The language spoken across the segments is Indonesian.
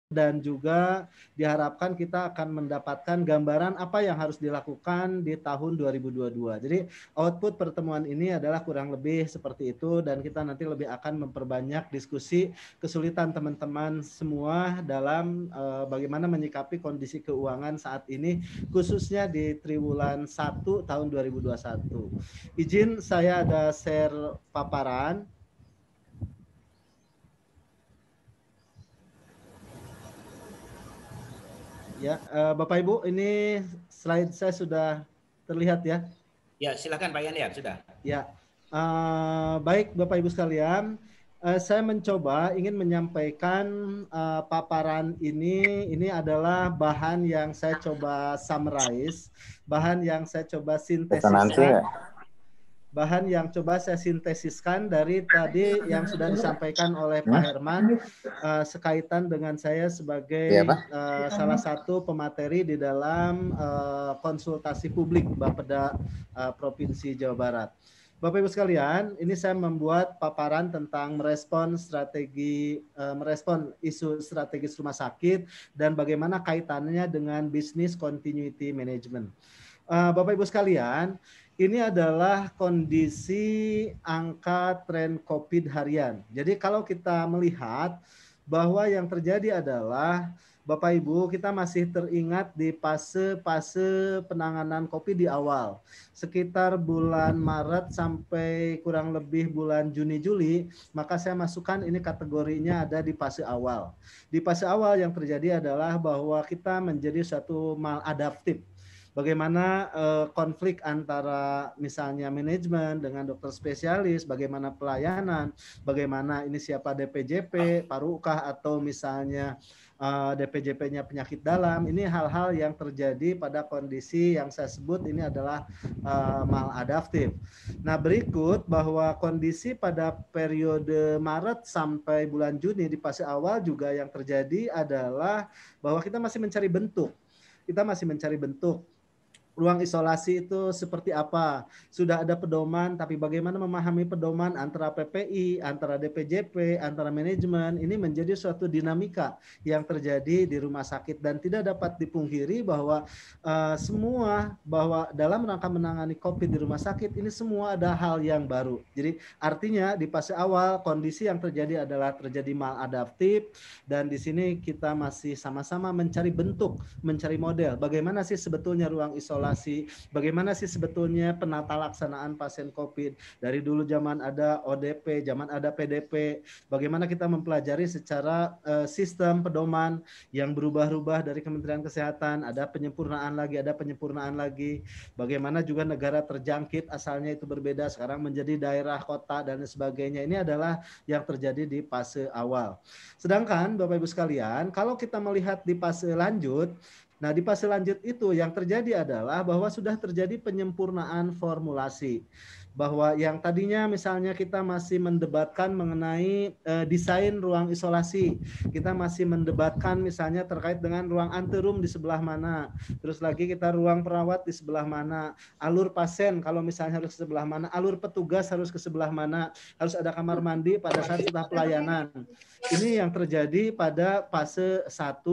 dan juga diharapkan kita akan mendapatkan gambaran apa yang harus dilakukan di tahun 2022. Jadi output pertemuan ini adalah kurang lebih seperti itu dan kita nanti lebih akan memperbanyak diskusi kesulitan teman-teman semua dalam bagaimana menyikapi kondisi keuangan saat ini khususnya di triwulan 1 tahun 2021. Izin saya ada share paparan. Ya, Bapak Ibu, ini slide saya sudah terlihat ya. Ya, silakan Pak Yaniar, sudah. Ya, baik Bapak Ibu sekalian, saya mencoba ingin menyampaikan paparan ini. Ini adalah bahan yang saya coba summarize, bahan yang saya coba sintesiskan. Bahan yang coba saya sintesiskan dari tadi yang sudah disampaikan oleh Pak Herman sekaitan dengan saya sebagai salah satu pemateri di dalam konsultasi publik Bapeda Provinsi Jawa Barat. Bapak Ibu sekalian, ini saya membuat paparan tentang merespon isu strategis rumah sakit dan bagaimana kaitannya dengan business continuity management. Bapak Ibu sekalian, ini adalah kondisi angka tren COVID harian. Jadi kalau kita melihat bahwa yang terjadi adalah Bapak Ibu, kita masih teringat di fase penanganan COVID di awal. Sekitar bulan Maret sampai kurang lebih bulan Juni-Juli, maka saya masukkan ini kategorinya ada di fase awal. Di fase awal yang terjadi adalah bahwa kita menjadi suatu maladaptif. Bagaimana konflik antara misalnya manajemen dengan dokter spesialis, bagaimana pelayanan, bagaimana ini siapa DPJP, Parukah atau misalnya DPJP-nya penyakit dalam, ini hal-hal yang terjadi pada kondisi yang saya sebut ini adalah maladaptif. Nah berikut bahwa kondisi pada periode Maret sampai bulan Juni di fase awal juga yang terjadi adalah bahwa kita masih mencari bentuk. Kita masih mencari bentuk. Ruang isolasi itu seperti apa? Sudah ada pedoman, tapi bagaimana memahami pedoman antara PPI, antara DPJP, antara manajemen, ini menjadi suatu dinamika yang terjadi di rumah sakit dan tidak dapat dipungkiri bahwa bahwa dalam rangka menangani COVID di rumah sakit ini semua ada hal yang baru. Jadi artinya di fase awal kondisi yang terjadi adalah terjadi maladaptif dan di sini kita masih sama-sama mencari bentuk, mencari model. Bagaimana sih sebetulnya ruang isolasi? Bagaimana sih sebetulnya penata laksanaan pasien COVID dari dulu zaman ada ODP, zaman ada PDP, bagaimana kita mempelajari secara sistem pedoman yang berubah-ubah dari Kementerian Kesehatan, ada penyempurnaan lagi, bagaimana juga negara terjangkit asalnya itu berbeda sekarang menjadi daerah, kota dan sebagainya. Ini adalah yang terjadi di fase awal. Sedangkan Bapak Ibu sekalian, kalau kita melihat di fase lanjut, nah, di fase lanjut itu yang terjadi adalah bahwa sudah terjadi penyempurnaan formulasi. Bahwa yang tadinya misalnya kita masih mendebatkan mengenai desain ruang isolasi. Kita masih mendebatkan misalnya terkait dengan ruang anterum di sebelah mana. Terus lagi kita ruang perawat di sebelah mana. Alur pasien kalau misalnya harus ke sebelah mana. Alur petugas harus ke sebelah mana. Harus ada kamar mandi pada saat setelah pelayanan. Ini yang terjadi pada fase 1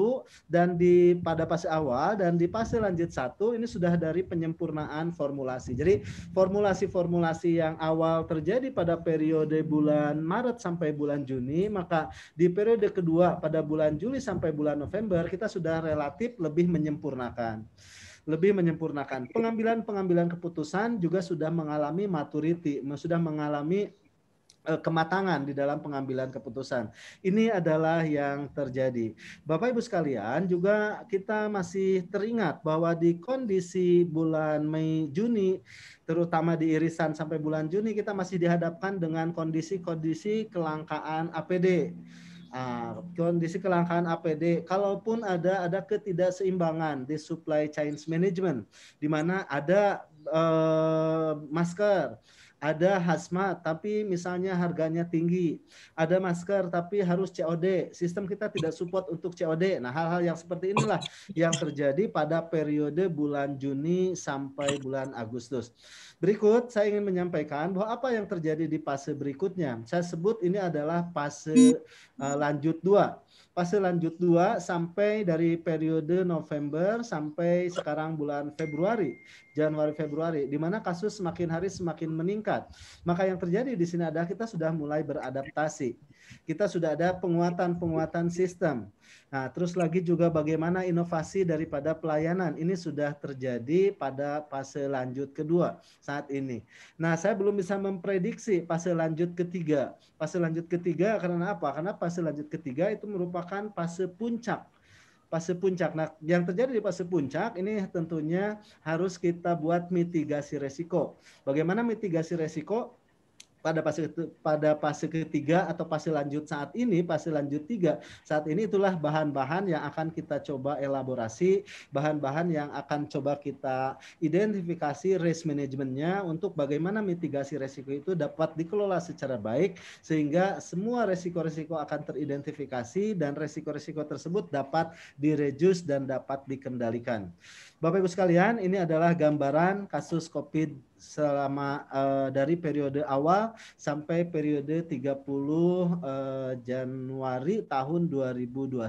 dan pada fase awal dan di fase lanjut 1 ini sudah dari penyempurnaan formulasi. Jadi formulasi-formulasi yang awal terjadi pada periode bulan Maret sampai bulan Juni, maka di periode kedua pada bulan Juli sampai bulan November kita sudah relatif lebih menyempurnakan. Pengambilan keputusan juga sudah mengalami maturity, sudah mengalami kematangan di dalam pengambilan keputusan. Ini adalah yang terjadi. Bapak Ibu sekalian, juga kita masih teringat bahwa di kondisi bulan Mei Juni, terutama di irisan sampai bulan Juni, kita masih dihadapkan dengan kondisi-kondisi kelangkaan APD. Kondisi kelangkaan APD, kalaupun ada ketidakseimbangan di supply chain management, di mana ada masker, ada hazmat tapi misalnya harganya tinggi, ada masker tapi harus COD, sistem kita tidak support untuk COD. Nah, hal-hal yang seperti inilah yang terjadi pada periode bulan Juni sampai bulan Agustus. Berikut saya ingin menyampaikan bahwa apa yang terjadi di fase berikutnya. Saya sebut ini adalah fase lanjut 2. fase lanjut 2 sampai dari periode November sampai sekarang bulan Februari, Januari Februari, di mana kasus semakin hari semakin meningkat. Maka yang terjadi di sini adalah kita sudah mulai beradaptasi. Kita sudah ada penguatan sistem. Nah, terus lagi juga bagaimana inovasi daripada pelayanan ini sudah terjadi pada fase lanjut kedua saat ini. Nah, saya belum bisa memprediksi fase lanjut ketiga. Fase lanjut ketiga karena apa? Karena fase lanjut ketiga itu merupakan fase puncak. Fase puncak. Nah, yang terjadi di fase puncak ini tentunya harus kita buat mitigasi resiko. Bagaimana mitigasi resiko? Pada fase ketiga atau fase lanjut saat ini, fase lanjut 3 saat ini, itulah bahan-bahan yang akan kita coba elaborasi, bahan-bahan yang akan coba kita identifikasi risk manajemennya untuk bagaimana mitigasi resiko itu dapat dikelola secara baik sehingga semua resiko-resiko akan teridentifikasi dan resiko-resiko tersebut dapat direduce dan dapat dikendalikan. Bapak Ibu sekalian, ini adalah gambaran kasus COVID selama dari periode awal sampai periode 30 Januari tahun 2021.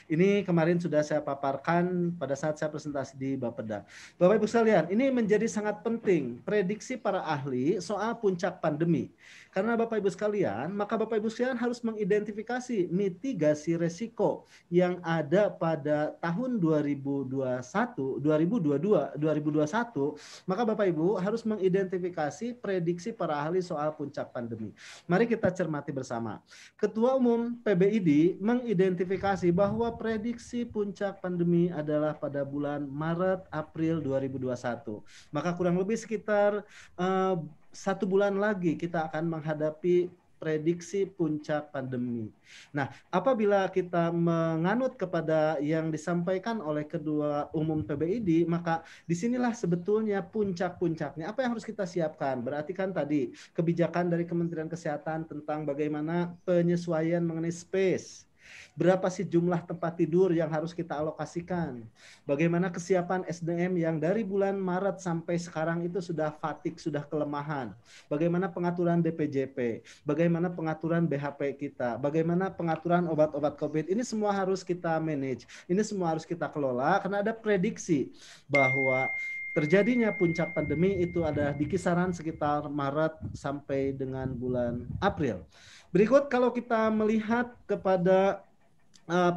Ini kemarin sudah saya paparkan pada saat saya presentasi di Bapeda. Bapak Ibu sekalian, ini menjadi sangat penting prediksi para ahli soal puncak pandemi. Karena Bapak Ibu sekalian, maka Bapak Ibu sekalian harus mengidentifikasi mitigasi resiko yang ada pada tahun 2021, 2022, 2021, maka Bapak Ibu harus mengidentifikasi prediksi para ahli soal puncak pandemi. Mari kita cermati bersama. Ketua Umum PBID mengidentifikasi bahwa prediksi puncak pandemi adalah pada bulan Maret April 2021. Maka kurang lebih sekitar 1 bulan lagi kita akan menghadapi prediksi puncak pandemi. Nah, apabila kita menganut kepada yang disampaikan oleh Ketua Umum PBID, maka disinilah sebetulnya puncak-puncaknya. Apa yang harus kita siapkan? Berarti kan tadi kebijakan dari Kementerian Kesehatan tentang bagaimana penyesuaian mengenai space. Berapa sih jumlah tempat tidur yang harus kita alokasikan? Bagaimana kesiapan SDM yang dari bulan Maret sampai sekarang itu sudah fatigue, sudah kelemahan? Bagaimana pengaturan DPJP? Bagaimana pengaturan BHP kita? Bagaimana pengaturan obat-obat COVID? Ini semua harus kita manage. Ini semua harus kita kelola karena ada prediksi bahwa terjadinya puncak pandemi itu ada di kisaran sekitar Maret sampai dengan bulan April. Berikut kalau kita melihat kepada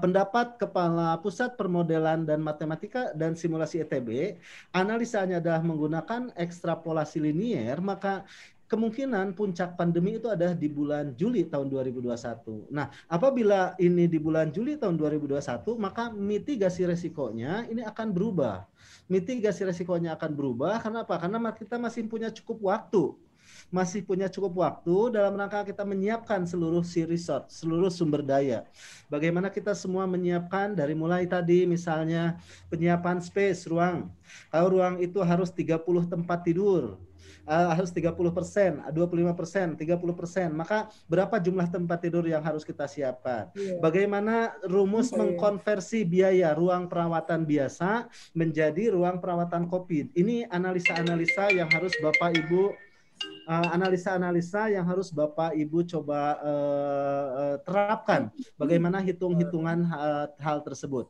pendapat Kepala Pusat Permodelan dan Matematika dan Simulasi ITB, analisanya adalah menggunakan ekstrapolasi linier, maka kemungkinan puncak pandemi itu ada di bulan Juli tahun 2021. Nah, apabila ini di bulan Juli tahun 2021, maka mitigasi resikonya ini akan berubah. Mitigasi resikonya akan berubah karena apa? Karena kita masih punya cukup waktu dalam rangka kita menyiapkan seluruh resort, seluruh sumber daya. Bagaimana kita semua menyiapkan dari mulai tadi misalnya penyiapan space, ruang. Kalau ruang itu harus 30 tempat tidur, harus 30%, 25%, 30%, maka berapa jumlah tempat tidur yang harus kita siapkan? Bagaimana rumus mengkonversi biaya ruang perawatan biasa menjadi ruang perawatan COVID? Ini analisa-analisa yang harus Bapak Ibu analisa-analisa yang harus Bapak Ibu coba terapkan bagaimana hitung-hitungan hal tersebut.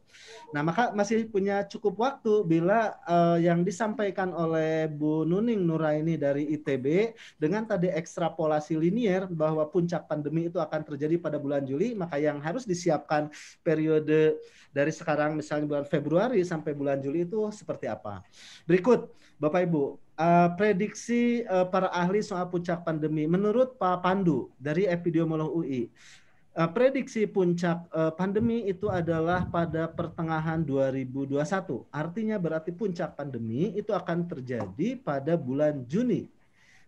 Nah, maka masih punya cukup waktu bila yang disampaikan oleh Bu Nuning Nuraini dari ITB dengan tadi ekstrapolasi linier bahwa puncak pandemi itu akan terjadi pada bulan Juli, maka yang harus disiapkan periode dari sekarang misalnya bulan Februari sampai bulan Juli itu seperti apa. Berikut Bapak Ibu, prediksi para ahli soal puncak pandemi. Menurut Pak Pandu dari Epidemiolog UI, prediksi puncak pandemi itu adalah pada pertengahan 2021. Artinya berarti puncak pandemi itu akan terjadi pada bulan Juni.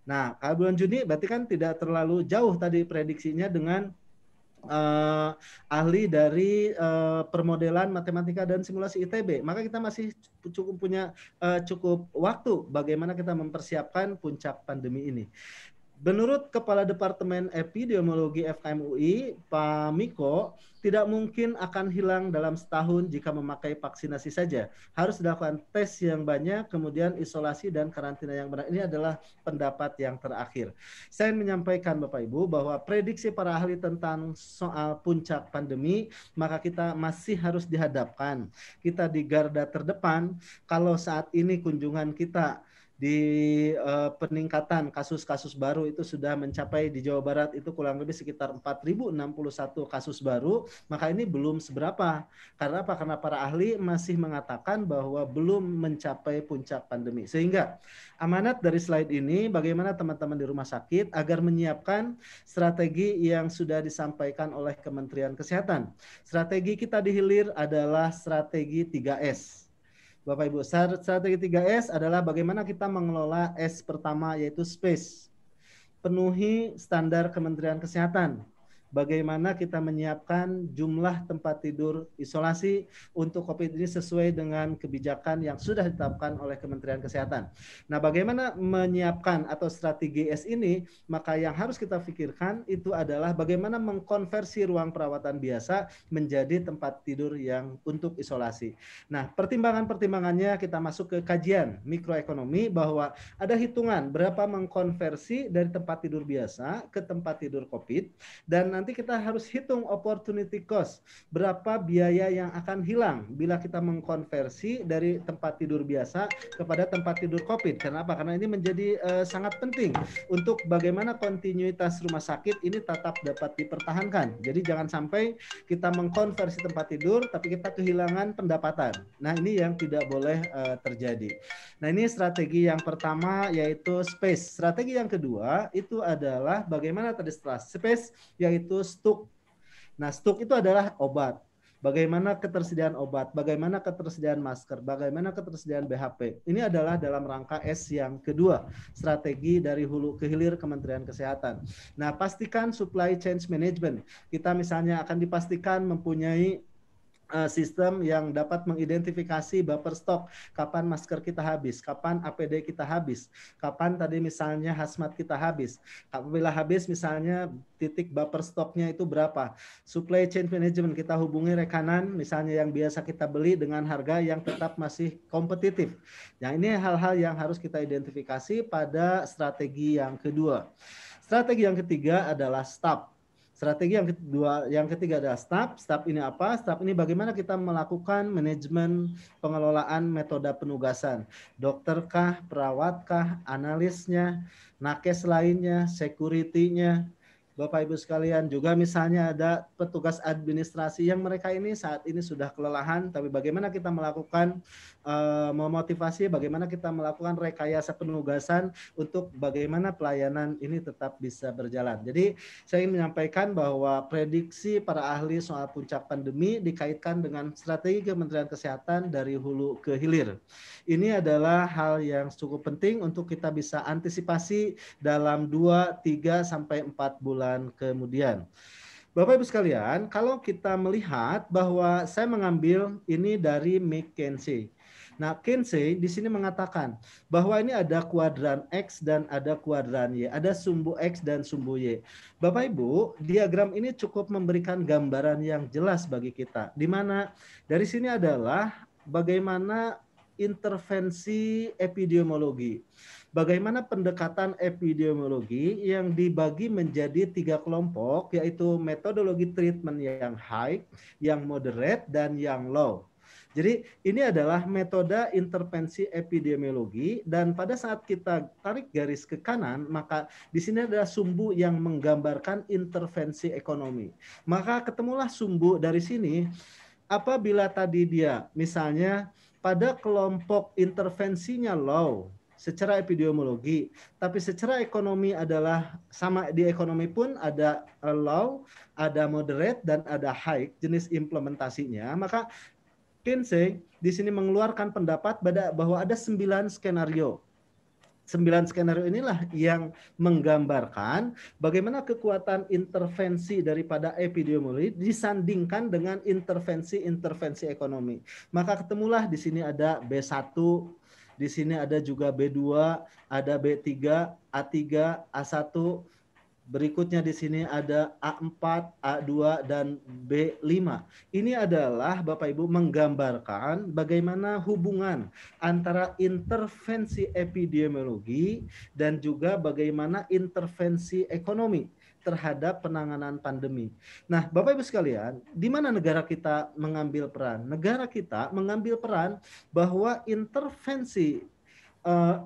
Nah, kalau bulan Juni berarti kan tidak terlalu jauh tadi prediksinya dengan ahli dari permodelan matematika dan simulasi ITB. Maka kita masih cukup punya cukup waktu bagaimana kita mempersiapkan puncak pandemi ini. Menurut Kepala Departemen Epidemiologi FKM UI, Pak Miko, tidak mungkin akan hilang dalam setahun jika memakai vaksinasi saja. Harus dilakukan tes yang banyak, kemudian isolasi dan karantina yang benar. Ini adalah pendapat yang terakhir. Saya menyampaikan Bapak Ibu bahwa prediksi para ahli tentang soal puncak pandemi, maka kita masih harus dihadapkan. Kita di garda terdepan, kalau saat ini kunjungan kita di peningkatan kasus-kasus baru itu sudah mencapai di Jawa Barat itu kurang lebih sekitar 4.061 kasus baru, maka ini belum seberapa. Karena apa? Karena para ahli masih mengatakan bahwa belum mencapai puncak pandemi. Sehingga amanat dari slide ini bagaimana teman-teman di rumah sakit agar menyiapkan strategi yang sudah disampaikan oleh Kementerian Kesehatan. Strategi kita di hilir adalah strategi 3S. Bapak Ibu, strategi 3S adalah bagaimana kita mengelola S pertama yaitu space. Penuhi standar Kementerian Kesehatan. Bagaimana kita menyiapkan jumlah tempat tidur isolasi untuk COVID ini sesuai dengan kebijakan yang sudah ditetapkan oleh Kementerian Kesehatan. Nah, bagaimana menyiapkan atau strategi S ini, maka yang harus kita pikirkan itu adalah bagaimana mengkonversi ruang perawatan biasa menjadi tempat tidur yang untuk isolasi. Nah, pertimbangan-pertimbangannya kita masuk ke kajian mikroekonomi bahwa ada hitungan berapa mengkonversi dari tempat tidur biasa ke tempat tidur COVID, dan nanti kita harus hitung opportunity cost, berapa biaya yang akan hilang bila kita mengkonversi dari tempat tidur biasa kepada tempat tidur COVID. Kenapa? Karena ini menjadi sangat penting untuk bagaimana kontinuitas rumah sakit ini tetap dapat dipertahankan. Jadi jangan sampai kita mengkonversi tempat tidur tapi kita kehilangan pendapatan. Nah, ini yang tidak boleh terjadi. Nah, ini strategi yang pertama yaitu space. Strategi yang kedua itu adalah bagaimana tadi setelah space yaitu stok. Nah, stok itu adalah obat. Bagaimana ketersediaan obat, bagaimana ketersediaan masker, bagaimana ketersediaan BHP. Ini adalah dalam rangka S yang kedua, strategi dari hulu ke hilir Kementerian Kesehatan. Nah, pastikan supply chain management. Kita misalnya akan dipastikan mempunyai sistem yang dapat mengidentifikasi buffer stok, kapan masker kita habis, kapan APD kita habis, kapan tadi misalnya hazmat kita habis. Apabila habis misalnya titik buffer stoknya itu berapa. Supply chain management kita hubungi rekanan misalnya yang biasa kita beli dengan harga yang tetap masih kompetitif. Nah, ini hal-hal yang harus kita identifikasi pada strategi yang kedua. Strategi yang ketiga adalah staff. Strategi yang ketiga adalah staff. Staff ini apa? Staff ini bagaimana kita melakukan manajemen pengelolaan metode penugasan. Dokterkah, perawatkah, analisnya, nakes lainnya, security-nya. Bapak Ibu sekalian, juga misalnya ada petugas administrasi yang mereka ini saat ini sudah kelelahan, tapi bagaimana kita melakukan memotivasi, bagaimana kita melakukan rekayasa penugasan untuk bagaimana pelayanan ini tetap bisa berjalan. Jadi saya ingin menyampaikan bahwa prediksi para ahli soal puncak pandemi dikaitkan dengan strategi Kementerian Kesehatan dari hulu ke hilir. Ini adalah hal yang cukup penting untuk kita bisa antisipasi dalam 2, 3, sampai 4 bulan kemudian. Bapak Ibu sekalian, kalau kita melihat bahwa saya mengambil ini dari McKinsey. Nah, Kinsey di sini mengatakan bahwa ini ada kuadran X dan ada kuadran Y, ada sumbu X dan sumbu Y. Bapak Ibu, diagram ini cukup memberikan gambaran yang jelas bagi kita, di mana dari sini adalah bagaimana intervensi epidemiologi. Bagaimana pendekatan epidemiologi yang dibagi menjadi 3 kelompok, yaitu metodologi treatment yang high, yang moderate, dan yang low. Jadi ini adalah metode intervensi epidemiologi, dan pada saat kita tarik garis ke kanan, maka di sini adalah sumbu yang menggambarkan intervensi ekonomi. Maka ketemulah sumbu dari sini apabila tadi dia misalnya pada kelompok intervensinya low secara epidemiologi, tapi secara ekonomi adalah sama, di ekonomi pun ada low, ada moderate, dan ada high jenis implementasinya, maka Kinsey di sini mengeluarkan pendapat bahwa ada 9 skenario. 9 skenario inilah yang menggambarkan bagaimana kekuatan intervensi daripada epidemiologi disandingkan dengan intervensi ekonomi. Maka ketemulah di sini ada B1, Di sini ada juga B2, ada B3, A3, A1. Berikutnya di sini ada A4, A2, dan B5. Ini adalah Bapak Ibu menggambarkan bagaimana hubungan antara intervensi epidemiologi dan juga bagaimana intervensi ekonomi terhadap penanganan pandemi. Nah, Bapak Ibu sekalian, di mana negara kita mengambil peran? Negara kita mengambil peran bahwa intervensi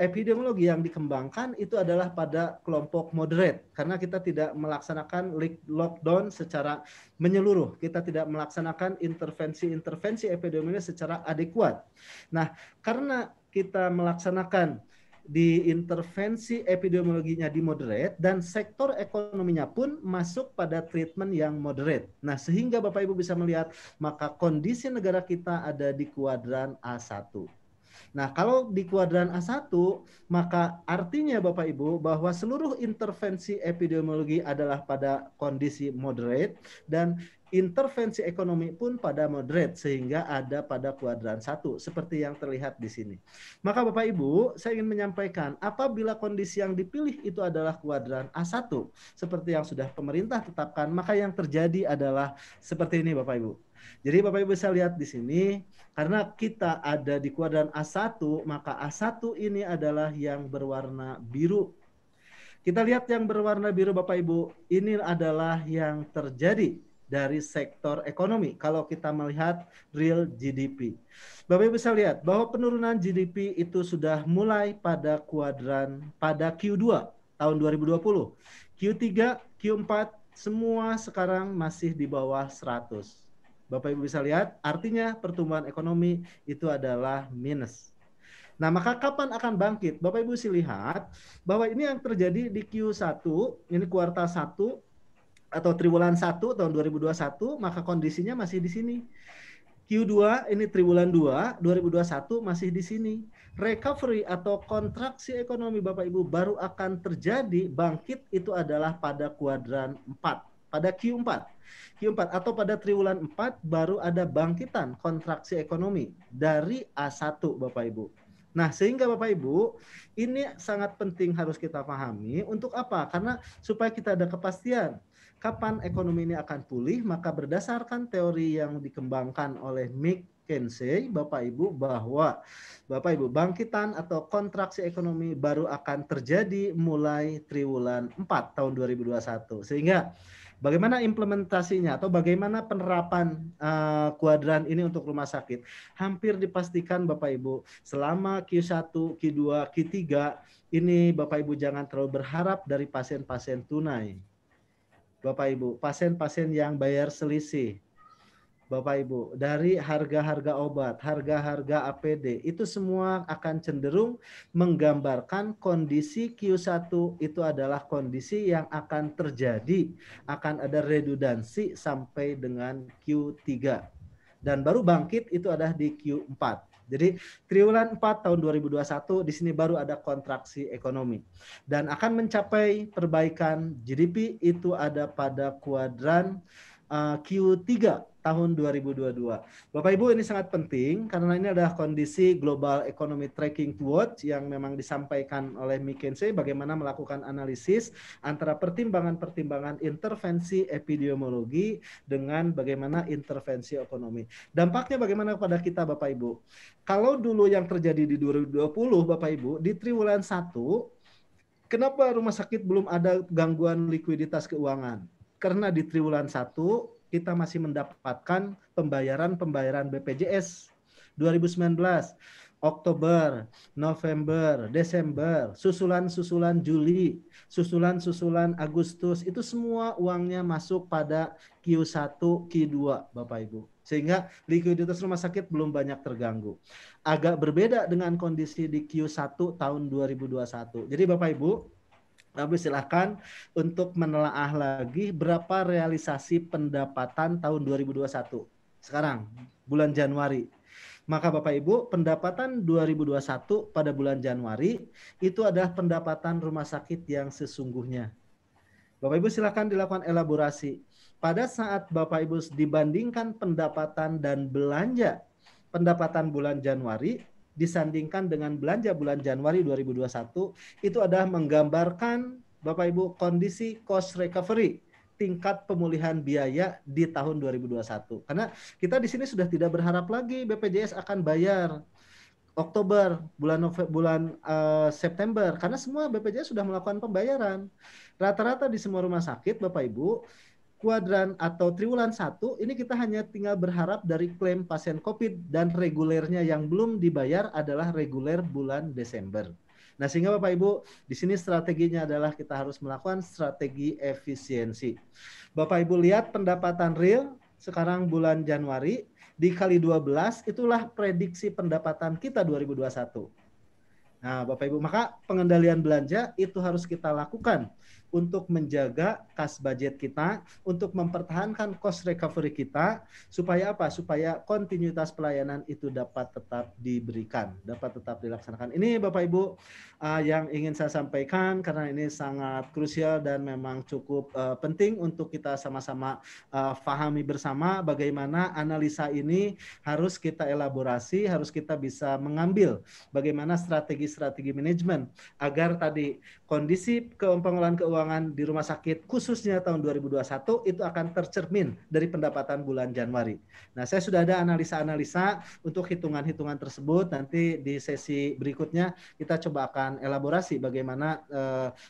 epidemiologi yang dikembangkan itu adalah pada kelompok moderate karena kita tidak melaksanakan lockdown secara menyeluruh, kita tidak melaksanakan intervensi epidemiologi secara adekuat. Nah, karena kita melaksanakan di intervensi epidemiologinya di moderate dan sektor ekonominya pun masuk pada treatment yang moderate. Nah, sehingga Bapak Ibu bisa melihat maka kondisi negara kita ada di kuadran A1. Nah, kalau di kuadran A1, maka artinya Bapak Ibu bahwa seluruh intervensi epidemiologi adalah pada kondisi moderate dan intervensi ekonomi pun pada moderate sehingga ada pada kuadran 1 seperti yang terlihat di sini. Maka Bapak Ibu, saya ingin menyampaikan apabila kondisi yang dipilih itu adalah kuadran A1 seperti yang sudah pemerintah tetapkan, maka yang terjadi adalah seperti ini Bapak Ibu. Jadi Bapak Ibu bisa lihat di sini karena kita ada di kuadran A1, maka A1 ini adalah yang berwarna biru. Kita lihat yang berwarna biru Bapak Ibu, ini adalah yang terjadi dari sektor ekonomi. Kalau kita melihat real GDP. Bapak Ibu bisa lihat bahwa penurunan GDP itu sudah mulai pada Q2 tahun 2020. Q3, Q4 semua sekarang masih di bawah 100. Bapak Ibu bisa lihat, artinya pertumbuhan ekonomi itu adalah minus. Nah, maka kapan akan bangkit? Bapak Ibu sih lihat bahwa ini yang terjadi di Q1, ini kuartal 1 atau triwulan 1 tahun 2021, maka kondisinya masih di sini. Q2 ini triwulan 2 2021 masih di sini. Recovery atau kontraksi ekonomi Bapak Ibu baru akan terjadi bangkit itu adalah pada kuadran 4, pada Q4 atau pada triwulan 4 baru ada bangkitan kontraksi ekonomi dari A1 Bapak Ibu. Nah, sehingga Bapak Ibu, ini sangat penting harus kita pahami untuk apa? Karena supaya kita ada kepastian kapan ekonomi ini akan pulih, maka berdasarkan teori yang dikembangkan oleh McKinsey, Bapak Ibu, bahwa Bapak Ibu bangkitan atau kontraksi ekonomi baru akan terjadi mulai triwulan 4 tahun 2021. Sehingga bagaimana implementasinya atau bagaimana penerapan kuadran ini untuk rumah sakit? Hampir dipastikan Bapak Ibu, selama Q1, Q2, Q3, ini Bapak Ibu jangan terlalu berharap dari pasien-pasien tunai. Bapak Ibu, pasien-pasien yang bayar selisih. Bapak Ibu, dari harga-harga obat, harga-harga APD, itu semua akan cenderung menggambarkan kondisi Q1 itu adalah kondisi yang akan terjadi, akan ada redundansi sampai dengan Q3. Dan baru bangkit itu adalah di Q4. Jadi triwulan 4 tahun 2021 di sini baru ada kontraksi ekonomi. Dan akan mencapai perbaikan GDP itu ada pada kuadran Q3 tahun 2022. Bapak Ibu, ini sangat penting karena ini adalah kondisi Global Economic Tracking Watch yang memang disampaikan oleh McKinsey bagaimana melakukan analisis antara pertimbangan-pertimbangan intervensi epidemiologi dengan bagaimana intervensi ekonomi. Dampaknya bagaimana kepada kita Bapak Ibu? Kalau dulu yang terjadi di 2020 Bapak Ibu, di triwulan 1, kenapa rumah sakit belum ada gangguan likuiditas keuangan? Karena di triwulan 1 kita masih mendapatkan pembayaran BPJS 2019, Oktober, November, Desember, susulan Juli, susulan Agustus, itu semua uangnya masuk pada Q1, Q2 Bapak Ibu. Sehingga likuiditas rumah sakit belum banyak terganggu. Agak berbeda dengan kondisi di Q1 tahun 2021. Jadi Bapak Ibu, tapi silakan untuk menelaah lagi berapa realisasi pendapatan tahun 2021. Sekarang, bulan Januari. Maka Bapak Ibu, pendapatan 2021 pada bulan Januari itu adalah pendapatan rumah sakit yang sesungguhnya. Bapak Ibu silakan dilakukan elaborasi. Pada saat Bapak Ibu dibandingkan pendapatan dan belanja pendapatan bulan Januari, disandingkan dengan belanja bulan Januari 2021 itu adalah menggambarkan Bapak Ibu kondisi cost recovery, tingkat pemulihan biaya di tahun 2021. Karena kita di sini sudah tidak berharap lagi BPJS akan bayar Oktober, bulan September, karena semua BPJS sudah melakukan pembayaran. Rata-rata di semua rumah sakit, Bapak Ibu, kuadran atau triwulan 1, ini kita hanya tinggal berharap dari klaim pasien COVID dan regulernya yang belum dibayar adalah reguler bulan Desember. Nah, sehingga Bapak Ibu, di sini strateginya adalah kita harus melakukan strategi efisiensi. Bapak Ibu lihat pendapatan real sekarang bulan Januari, dikali 12, itulah prediksi pendapatan kita 2021. Nah, Bapak Ibu, maka pengendalian belanja itu harus kita lakukan untuk menjaga kas budget kita, untuk mempertahankan cost recovery kita, supaya apa? Supaya kontinuitas pelayanan itu dapat tetap diberikan, dapat tetap dilaksanakan. Ini Bapak Ibu yang ingin saya sampaikan karena ini sangat krusial dan memang cukup penting untuk kita sama-sama pahami bersama bagaimana analisa ini harus kita elaborasi, harus kita bisa mengambil bagaimana strategi manajemen agar tadi kondisi pengelolaan keuangan di rumah sakit khususnya tahun 2021 itu akan tercermin dari pendapatan bulan Januari. Nah, saya sudah ada analisa-analisa untuk hitungan-hitungan tersebut. Nanti di sesi berikutnya kita coba akan elaborasi bagaimana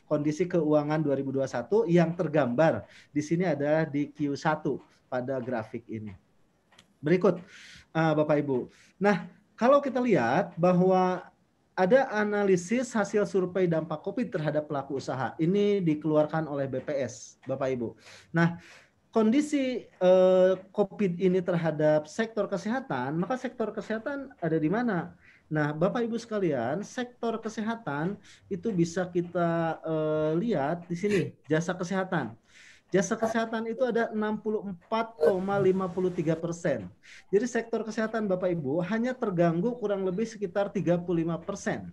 kondisi keuangan 2021 yang tergambar di sini ada di Q1 pada grafik ini. Berikut Bapak Ibu. Nah, kalau kita lihat bahwa ada analisis hasil survei dampak COVID terhadap pelaku usaha. Ini dikeluarkan oleh BPS, Bapak Ibu. Nah, kondisi COVID ini terhadap sektor kesehatan, maka sektor kesehatan ada di mana? Nah, Bapak Ibu sekalian, sektor kesehatan itu bisa kita lihat di sini, jasa kesehatan. Jasa kesehatan itu ada 64,53%. Jadi sektor kesehatan Bapak Ibu hanya terganggu kurang lebih sekitar 35%.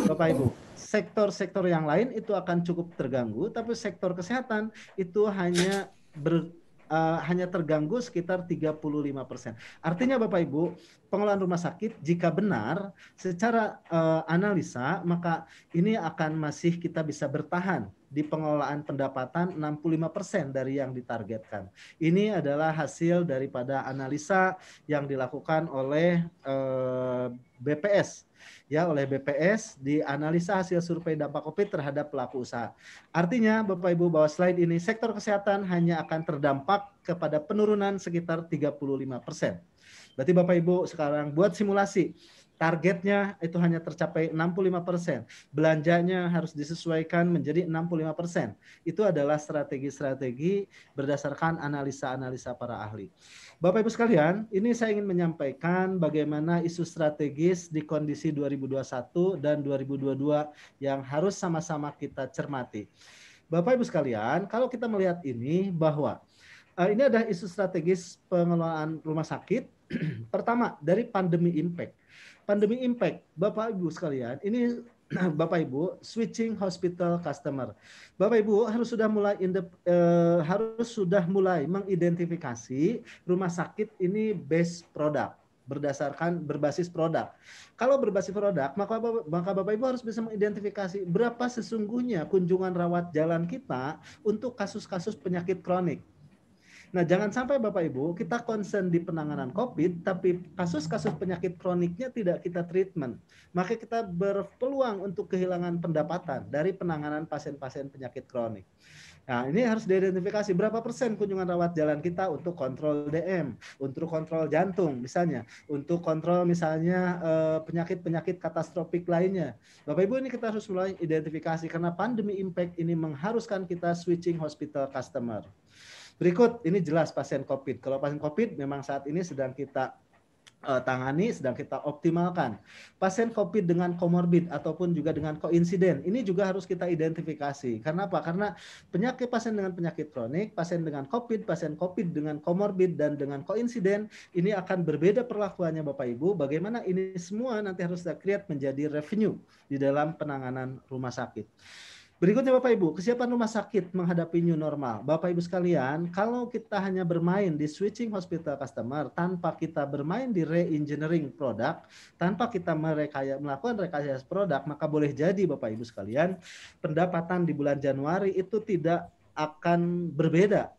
Bapak Ibu, sektor-sektor yang lain itu akan cukup terganggu, tapi sektor kesehatan itu hanya terganggu sekitar 35%. Artinya Bapak Ibu, pengelolaan rumah sakit jika benar secara analisa, maka ini akan masih kita bisa bertahan di pengelolaan pendapatan 65% dari yang ditargetkan. Ini adalah hasil daripada analisa yang dilakukan oleh BPS. Ya, oleh BPS di analisa hasil survei dampak COVID terhadap pelaku usaha. Artinya Bapak Ibu bahwa slide ini sektor kesehatan hanya akan terdampak kepada penurunan sekitar 35%. Berarti Bapak Ibu sekarang buat simulasi. Targetnya itu hanya tercapai 65%. Belanjanya harus disesuaikan menjadi 65%. Itu adalah strategi-strategi berdasarkan analisa-analisa para ahli. Bapak Ibu sekalian, ini saya ingin menyampaikan bagaimana isu strategis di kondisi 2021 dan 2022 yang harus sama-sama kita cermati. Bapak Ibu sekalian, kalau kita melihat ini bahwa ini ada isu strategis pengelolaan rumah sakit. Pertama, dari pandemi impact. Pandemi impact, Bapak Ibu sekalian, ini Bapak Ibu switching hospital customer. Bapak Ibu harus sudah mulai mengidentifikasi rumah sakit ini base product berbasis produk. Kalau berbasis produk, maka Bapak Ibu harus bisa mengidentifikasi berapa sesungguhnya kunjungan rawat jalan kita untuk kasus-kasus penyakit kronik. Nah, jangan sampai Bapak Ibu kita concern di penanganan COVID, tapi kasus-kasus penyakit kroniknya tidak kita treatment. Maka kita berpeluang untuk kehilangan pendapatan dari penanganan pasien-pasien penyakit kronik. Nah, ini harus diidentifikasi berapa persen kunjungan rawat jalan kita untuk kontrol DM, untuk kontrol jantung misalnya, untuk kontrol misalnya penyakit-penyakit katastrofik lainnya. Bapak Ibu, ini kita harus mulai identifikasi karena pandemi impact ini mengharuskan kita switching hospital customer. Berikut, ini jelas pasien COVID. Kalau pasien COVID memang saat ini sedang kita tangani, sedang kita optimalkan. Pasien COVID dengan komorbid ataupun juga dengan koinsiden, ini juga harus kita identifikasi. Karena apa? Karena pasien dengan penyakit kronik, pasien dengan COVID dengan komorbid dan dengan koinsiden, ini akan berbeda perlakuannya Bapak Ibu. Bagaimana ini semua nanti harus kita create menjadi revenue di dalam penanganan rumah sakit. Berikutnya Bapak Ibu, kesiapan rumah sakit menghadapi new normal. Bapak Ibu sekalian, kalau kita hanya bermain di switching hospital customer tanpa kita bermain di re-engineering produk, tanpa kita melakukan rekayasa produk, maka boleh jadi Bapak Ibu sekalian, pendapatan di bulan Januari itu tidak akan berbeda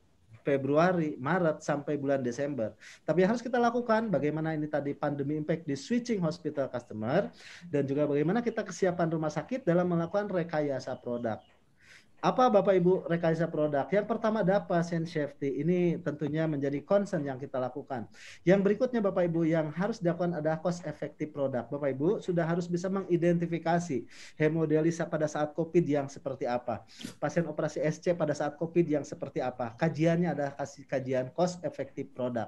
Februari, Maret, sampai bulan Desember. Tapi yang harus kita lakukan, bagaimana ini tadi pandemi impact di switching hospital customer, dan juga bagaimana kita kesiapan rumah sakit dalam melakukan rekayasa produk. Apa Bapak Ibu rekayasa produk? Yang pertama ada patient safety. Ini tentunya menjadi concern yang kita lakukan. Yang berikutnya Bapak Ibu yang harus dilakukan adalah cost effective produk. Bapak Ibu sudah harus bisa mengidentifikasi hemodialisa pada saat COVID yang seperti apa. Pasien operasi SC pada saat COVID yang seperti apa. Kajiannya adalah kajian cost effective produk.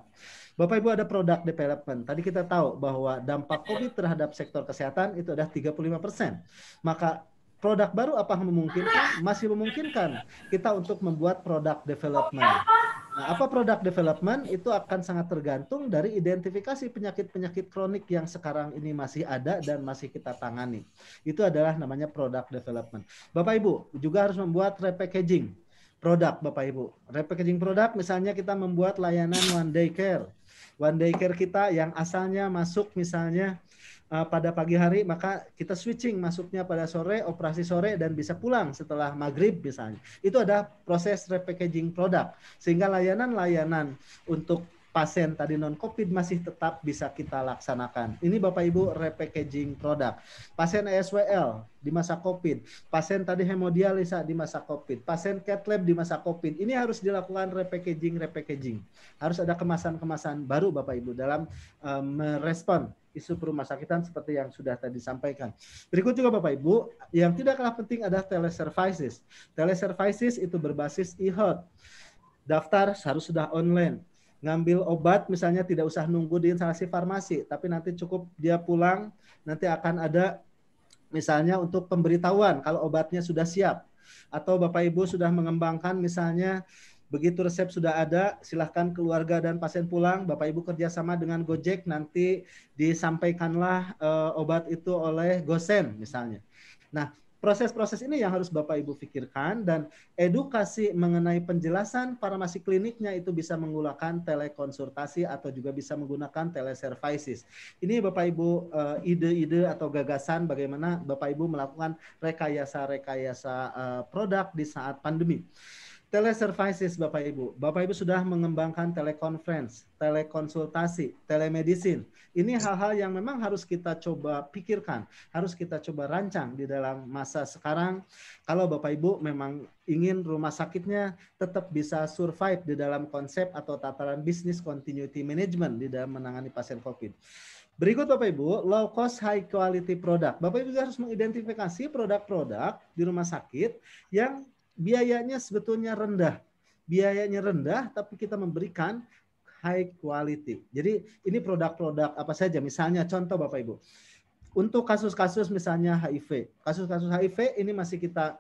Bapak Ibu ada product development. Tadi kita tahu bahwa dampak COVID terhadap sektor kesehatan itu adalah 35%. Maka produk baru apa memungkinkan? Masih memungkinkan kita untuk membuat product development. Nah, apa product development? Itu akan sangat tergantung dari identifikasi penyakit-penyakit kronik yang sekarang ini masih ada dan masih kita tangani. Itu adalah namanya product development. Bapak Ibu juga harus membuat repackaging produk, Bapak Ibu. Repackaging produk misalnya kita membuat layanan one day care. One day care kita yang asalnya masuk misalnya pada pagi hari, maka kita switching masuknya pada sore, operasi sore, dan bisa pulang setelah maghrib misalnya. Itu ada proses repackaging produk, sehingga layanan-layanan untuk pasien tadi non-COVID masih tetap bisa kita laksanakan. Ini Bapak Ibu repackaging produk. Pasien ESWL di masa COVID, pasien tadi hemodialisa di masa COVID, pasien cath lab di masa COVID. Ini harus dilakukan repackaging. Harus ada kemasan-kemasan baru Bapak Ibu dalam merespon isu perumah sakitan seperti yang sudah tadi disampaikan. Berikut juga Bapak Ibu, yang tidak kalah penting adalah teleservices. Teleservices itu berbasis e-health. Daftar harus sudah online. Ngambil obat misalnya tidak usah nunggu di instalasi farmasi, tapi nanti cukup dia pulang, nanti akan ada misalnya untuk pemberitahuan kalau obatnya sudah siap. Atau Bapak Ibu sudah mengembangkan misalnya begitu resep sudah ada, silahkan keluarga dan pasien pulang, Bapak Ibu kerjasama dengan Gojek, nanti disampaikanlah obat itu oleh Gosen misalnya. Nah, proses-proses ini yang harus Bapak Ibu pikirkan, dan edukasi mengenai penjelasan farmasi kliniknya itu bisa menggunakan telekonsultasi atau juga bisa menggunakan teleservices. Ini Bapak Ibu ide-ide atau gagasan bagaimana Bapak Ibu melakukan rekayasa-rekayasa produk di saat pandemi. Teleservices Bapak Ibu. Bapak Ibu sudah mengembangkan telekonferensi, telekonsultasi, telemedicine. Ini hal-hal yang memang harus kita coba pikirkan, harus kita coba rancang di dalam masa sekarang. Kalau Bapak Ibu memang ingin rumah sakitnya tetap bisa survive di dalam konsep atau tataran bisnis continuity management di dalam menangani pasien COVID. Berikut Bapak Ibu, low cost high quality product. Bapak Ibu juga harus mengidentifikasi produk-produk di rumah sakit yang biayanya sebetulnya rendah. Biayanya rendah, tapi kita memberikan high quality. Jadi ini produk-produk apa saja? Misalnya contoh Bapak Ibu. Untuk kasus-kasus misalnya HIV. Kasus-kasus HIV ini masih kita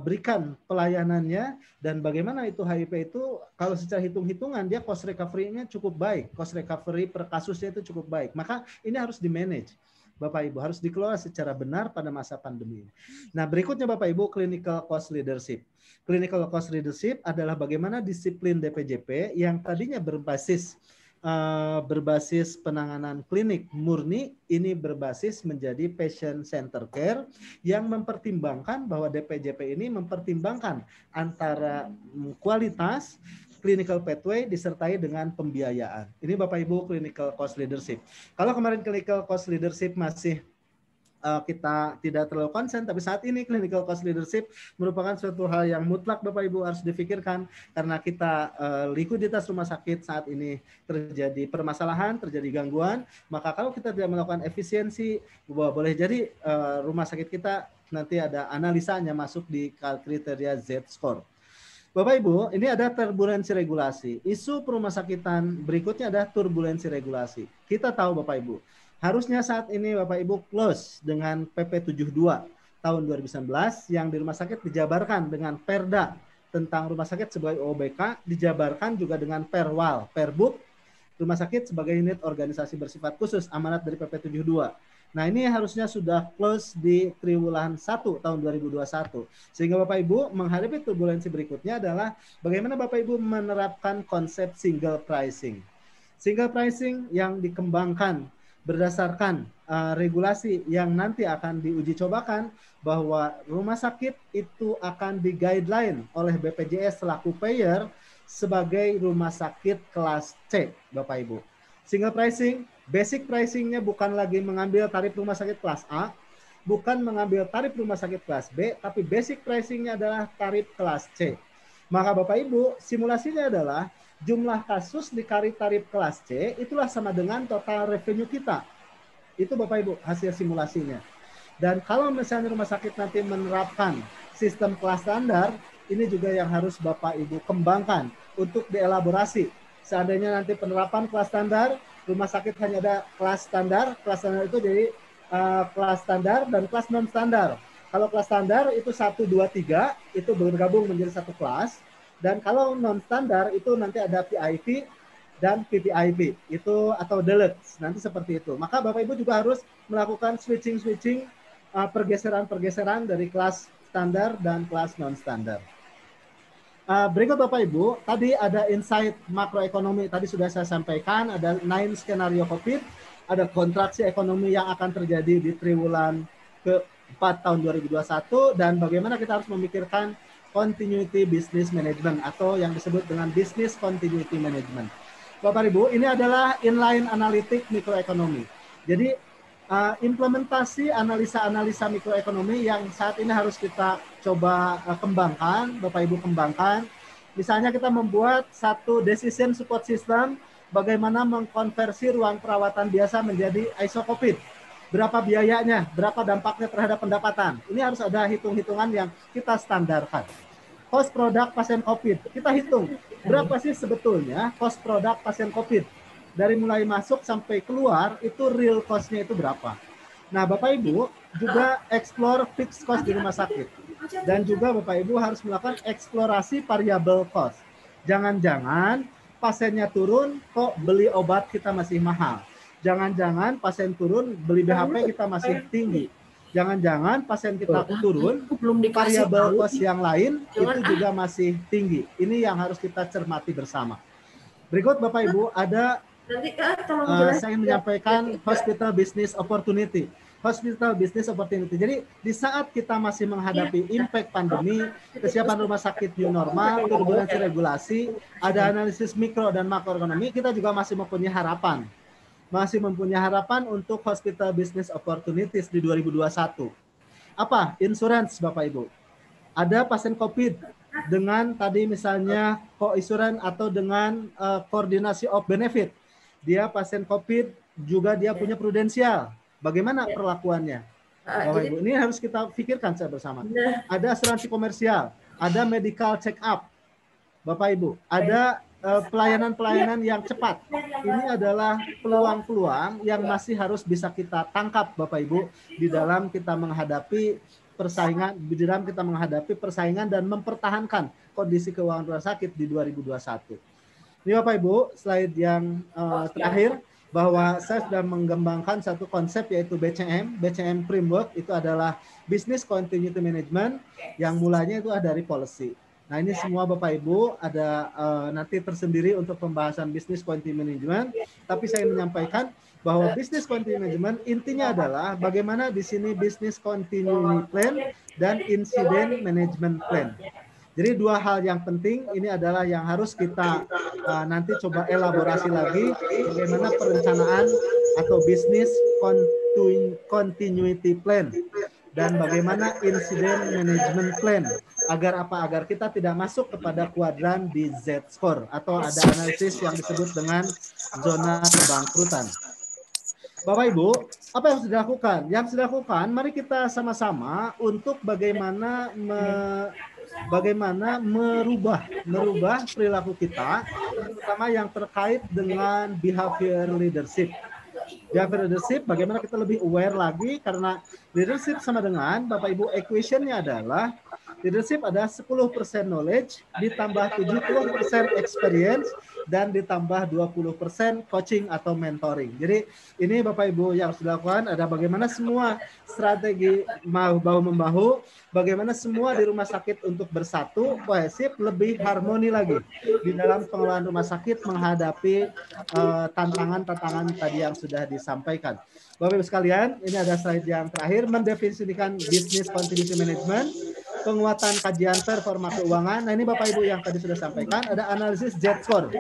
berikan pelayanannya, dan bagaimana itu HIV itu kalau secara hitung-hitungan dia cost recovery-nya cukup baik. Cost recovery per kasusnya itu cukup baik. Maka ini harus di-manage. Bapak Ibu harus dikelola secara benar pada masa pandemi. Nah, berikutnya Bapak Ibu, clinical cost leadership. Clinical cost leadership adalah bagaimana disiplin DPJP yang tadinya berbasis penanganan klinik murni, ini berbasis menjadi patient center care yang mempertimbangkan bahwa DPJP ini mempertimbangkan antara kualitas, clinical pathway disertai dengan pembiayaan. Ini Bapak Ibu clinical cost leadership. Kalau kemarin clinical cost leadership masih kita tidak terlalu konsen, tapi saat ini clinical cost leadership merupakan suatu hal yang mutlak Bapak Ibu harus difikirkan, karena kita likuiditas rumah sakit saat ini terjadi permasalahan, terjadi gangguan, maka kalau kita tidak melakukan efisiensi, boleh jadi rumah sakit kita nanti ada analisanya masuk di kriteria Z-score. Bapak Ibu, ini ada turbulensi regulasi. Isu perumah sakitan berikutnya ada turbulensi regulasi. Kita tahu Bapak Ibu, harusnya saat ini Bapak Ibu close dengan PP 72 tahun 2019 yang di rumah sakit dijabarkan dengan Perda tentang rumah sakit sebagai OBK, dijabarkan juga dengan Perwal, Perbuk, rumah sakit sebagai unit organisasi bersifat khusus, amanat dari PP 72. Nah, ini harusnya sudah close di triwulan 1 tahun 2021. Sehingga Bapak Ibu menghadapi turbulensi berikutnya adalah bagaimana Bapak Ibu menerapkan konsep single pricing. Single pricing yang dikembangkan berdasarkan regulasi yang nanti akan diuji cobakan bahwa rumah sakit itu akan di guideline oleh BPJS selaku payer sebagai rumah sakit kelas C, Bapak Ibu. Single pricing, basic pricingnya bukan lagi mengambil tarif rumah sakit kelas A, bukan mengambil tarif rumah sakit kelas B, tapi basic pricingnya adalah tarif kelas C. Maka Bapak Ibu, simulasinya adalah jumlah kasus di tarif kelas C itulah sama dengan total revenue kita. Itu Bapak Ibu hasil simulasinya. Dan kalau misalnya rumah sakit nanti menerapkan sistem kelas standar, ini juga yang harus Bapak Ibu kembangkan untuk dielaborasi. Seandainya nanti penerapan kelas standar, rumah sakit hanya ada kelas standar itu jadi kelas standar dan kelas non standar. Kalau kelas standar itu 1, 2, 3 itu bergabung menjadi satu kelas. Dan kalau non standar itu nanti ada PIP dan PPIP itu atau deluxe nanti seperti itu. Maka Bapak Ibu juga harus melakukan switching pergeseran dari kelas standar dan kelas non standar. Berikut Bapak Ibu, tadi ada insight makroekonomi, tadi sudah saya sampaikan, ada 9 skenario COVID, ada kontraksi ekonomi yang akan terjadi di triwulan ke-4 tahun 2021, dan bagaimana kita harus memikirkan continuity business management atau yang disebut dengan business continuity management. Bapak Ibu, ini adalah inline analitik mikroekonomi. Jadi implementasi analisa-analisa mikroekonomi yang saat ini harus kita coba kembangkan, Bapak Ibu kembangkan. Misalnya kita membuat satu decision support system, bagaimana mengkonversi ruang perawatan biasa menjadi ISO-COVID. Berapa biayanya, berapa dampaknya terhadap pendapatan. Ini harus ada hitung-hitungan yang kita standarkan. Cost produk pasien COVID, kita hitung berapa sih sebetulnya cost produk pasien COVID. Dari mulai masuk sampai keluar, itu real cost-nya itu berapa. Nah, Bapak Ibu juga explore fixed cost di rumah sakit. Dan juga Bapak Ibu harus melakukan eksplorasi variable cost. Jangan-jangan pasiennya turun, kok beli obat kita masih mahal. Jangan-jangan pasien turun, beli BHP kita masih tinggi. Jangan-jangan pasien kita turun, variable cost yang lain itu juga masih tinggi. Ini yang harus kita cermati bersama. Berikut Bapak Ibu ada saya ingin menyampaikan hospital business opportunity. Hospital business opportunity. Jadi di saat kita masih menghadapi impact pandemi, kesiapan rumah sakit new normal, turbulensi regulasi, ada analisis mikro dan makroekonomi, kita juga masih mempunyai harapan. Masih mempunyai harapan untuk hospital business opportunities di 2021. Apa? Insurance Bapak Ibu. Ada pasien COVID dengan tadi misalnya co-insurance atau dengan koordinasi of benefit. Dia pasien COVID, juga dia punya prudensial. Bagaimana perlakuannya? Bapak Ibu, ini harus kita pikirkan bersama. Ada asuransi komersial, ada medical check up. Bapak Ibu, ada pelayanan-pelayanan yang cepat. Ini adalah peluang-peluang yang masih harus bisa kita tangkap Bapak Ibu di dalam kita menghadapi persaingan dan mempertahankan kondisi keuangan rumah sakit di 2021. Ini Bapak Ibu, slide yang terakhir bahwa saya sudah mengembangkan satu konsep yaitu BCM. BCM framework itu adalah Business Continuity Management yang mulanya itu dari policy. Nah ini semua Bapak Ibu ada nanti tersendiri untuk pembahasan Business Continuity Management. Tapi saya menyampaikan bahwa Business Continuity Management intinya adalah bagaimana di sini Business Continuity Plan dan Incident Management Plan. Jadi dua hal yang penting ini adalah yang harus kita nanti coba elaborasi lagi bagaimana perencanaan atau business continuity plan dan bagaimana incident management plan agar kita tidak masuk kepada kuadran di Z-score atau ada analisis yang disebut dengan zona kebangkrutan. Bapak Ibu, apa yang harus dilakukan? Yang harus dilakukan, mari kita sama-sama untuk bagaimana merubah perilaku kita, terutama yang terkait dengan behavior leadership. Behavior leadership, bagaimana kita lebih aware lagi, karena leadership sama dengan Bapak Ibu equation-nya adalah Leadership ada 10% knowledge, ditambah 70% experience, dan ditambah 20% coaching atau mentoring. Jadi ini Bapak Ibu yang harus dilakukan ada bagaimana semua strategi bahu-membahu, bagaimana semua di rumah sakit untuk bersatu, kohesif, lebih harmoni lagi di dalam pengelolaan rumah sakit menghadapi tantangan-tantangan tadi yang sudah disampaikan. Bapak Ibu sekalian, ini ada slide yang terakhir, mendefinisikan bisnis continuity management, penguatan kajian performa keuangan. Nah ini Bapak Ibu yang tadi sudah sampaikan, ada analisis Z-score.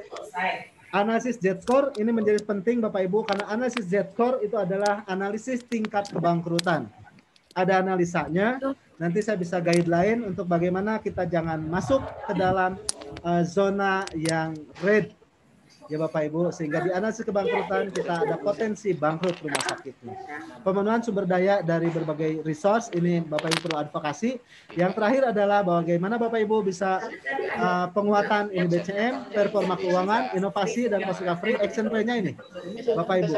Analisis Z-score ini menjadi penting Bapak Ibu, karena analisis Z-score itu adalah analisis tingkat kebangkrutan. Ada analisanya, nanti saya bisa guideline untuk bagaimana kita jangan masuk ke dalam zona yang red, ya Bapak Ibu, sehingga di analisis kebangkrutan kita ada potensi bangkrut rumah sakitnya. Pemenuhan sumber daya dari berbagai resource, ini Bapak Ibu perlu advokasi. Yang terakhir adalah bagaimana Bapak Ibu bisa penguatan ini BCM, performa keuangan, inovasi, dan cost recovery. Action plan-nya ini Bapak Ibu.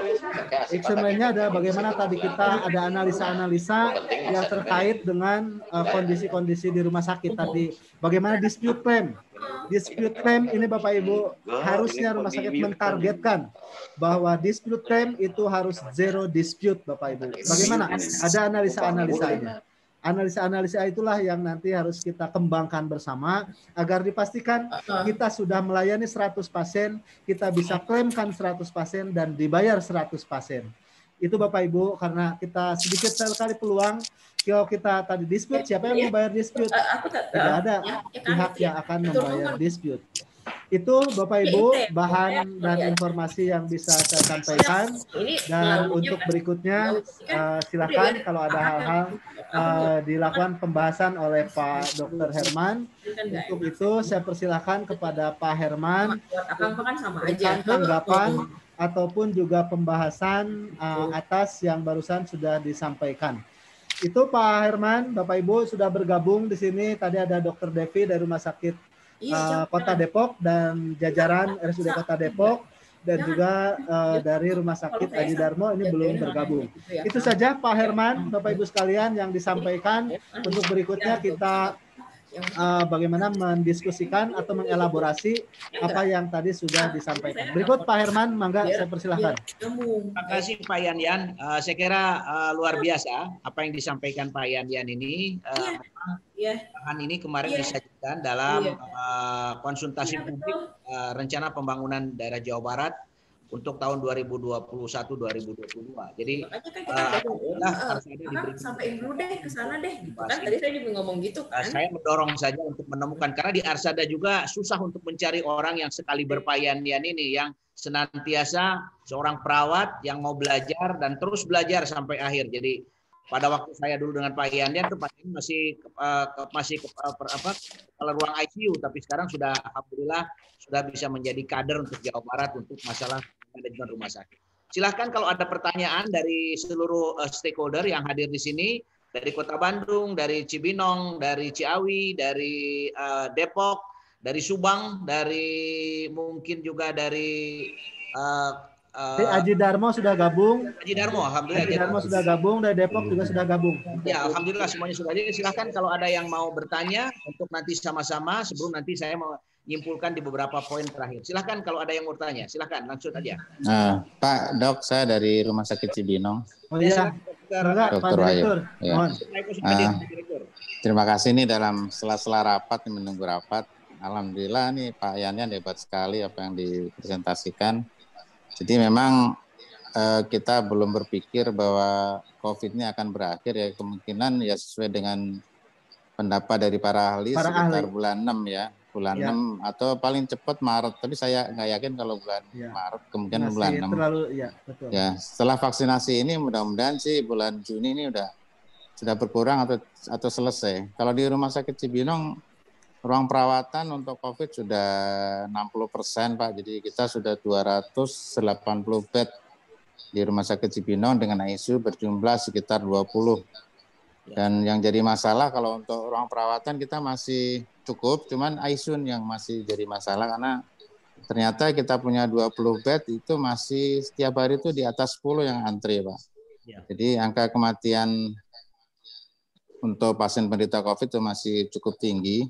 Action plan-nya ada bagaimana tadi kita ada analisa-analisa yang terkait dengan kondisi-kondisi di rumah sakit tadi. Bagaimana dispute claim. Dispute claim ini Bapak Ibu harusnya rumah sakit mentargetkan bahwa dispute claim itu harus zero dispute Bapak Ibu. Bagaimana? Ada analisa-analisanya. Analisa-analisa itulah yang nanti harus kita kembangkan bersama agar dipastikan kita sudah melayani 100 pasien, kita bisa klaimkan 100 pasien dan dibayar 100 pasien. Itu Bapak Ibu, karena kita sedikit sekali peluang kalau kita tadi dispute, siapa yang membayar dispute? Tidak ada pihak yang akan membayar dispute. Itu Bapak Ibu bahan dan informasi yang bisa saya sampaikan. Dan untuk berikutnya silakan kalau ada hal-hal dilakukan pembahasan oleh Pak Dr. Herman. Untuk itu saya persilahkan kepada Pak Herman memberikan tanggapan ataupun juga pembahasan atas yang barusan sudah disampaikan. Itu Pak Herman, Bapak Ibu sudah bergabung di sini. Tadi ada Dr. Devi dari Rumah Sakit Kota Depok dan jajaran RSUD Kota Depok, dan juga dari Rumah Sakit Aji Darmo ini belum bergabung. Itu saja Pak Herman, Bapak Ibu sekalian yang disampaikan. Untuk berikutnya kita bagaimana mendiskusikan atau mengelaborasi apa yang tadi sudah disampaikan. Berikut Pak Herman, mangga saya persilahkan. Terima kasih Pak Yan. Saya kira luar biasa apa yang disampaikan Pak Yan ini. Bahan ini kemarin disajikan dalam konsultasi publik rencana pembangunan daerah Jawa Barat untuk tahun 2021-2022. Jadi sampai dulu deh ke sana deh. Kan tadi saya juga ngomong gitu kan. Saya mendorong saja untuk menemukan, karena di Arsada juga susah untuk mencari orang yang sekali berpayandian ini, yang senantiasa seorang perawat yang mau belajar dan terus belajar sampai akhir. Jadi pada waktu saya dulu dengan Pak Yandian itu Pak Yandian masih kepala ruang ICU, tapi sekarang sudah alhamdulillah sudah bisa menjadi kader untuk Jawa Barat untuk masalah manajemen rumah sakit. Silahkan kalau ada pertanyaan dari seluruh stakeholder yang hadir di sini, dari Kota Bandung, dari Cibinong, dari Ciawi, dari Depok, dari Subang, dari mungkin juga dari Aji Darmo sudah gabung. Aji Darmo, alhamdulillah. Aji Darmo sudah gabung, dari Depok juga sudah gabung. Ya, alhamdulillah semuanya sudah hadir. Silahkan kalau ada yang mau bertanya untuk nanti sama-sama sebelum nanti saya mau menyimpulkan di beberapa poin terakhir. Silahkan kalau ada yang mau bertanya, silahkan langsung aja. Pak Dok, saya dari Rumah Sakit Cibinong. Oh iya, Dr. Direktur. Ya. Terima kasih nih dalam sela-sela rapat, menunggu rapat. Alhamdulillah nih Pak Yanyan hebat sekali apa yang dipresentasikan. Jadi memang kita belum berpikir bahwa COVID ini akan berakhir, ya kemungkinan ya sesuai dengan pendapat dari para ahli sekitar bulan 6 ya. Bulan 6 atau paling cepat Maret, tapi saya nggak yakin kalau bulan Maret, kemungkinan bulan 6. Betul. Ya, setelah vaksinasi ini mudah-mudahan sih bulan Juni ini sudah berkurang atau selesai. Kalau di Rumah Sakit Cibinong ruang perawatan untuk COVID sudah 60% Pak, jadi kita sudah 280 bed di Rumah Sakit Cibinong dengan ICU berjumlah sekitar 20. Dan yang jadi masalah kalau untuk ruang perawatan kita masih cukup, cuman ICU yang masih jadi masalah karena ternyata kita punya 20 bed itu masih setiap hari itu di atas 10 yang antri Pak. Jadi angka kematian untuk pasien penderita COVID itu masih cukup tinggi.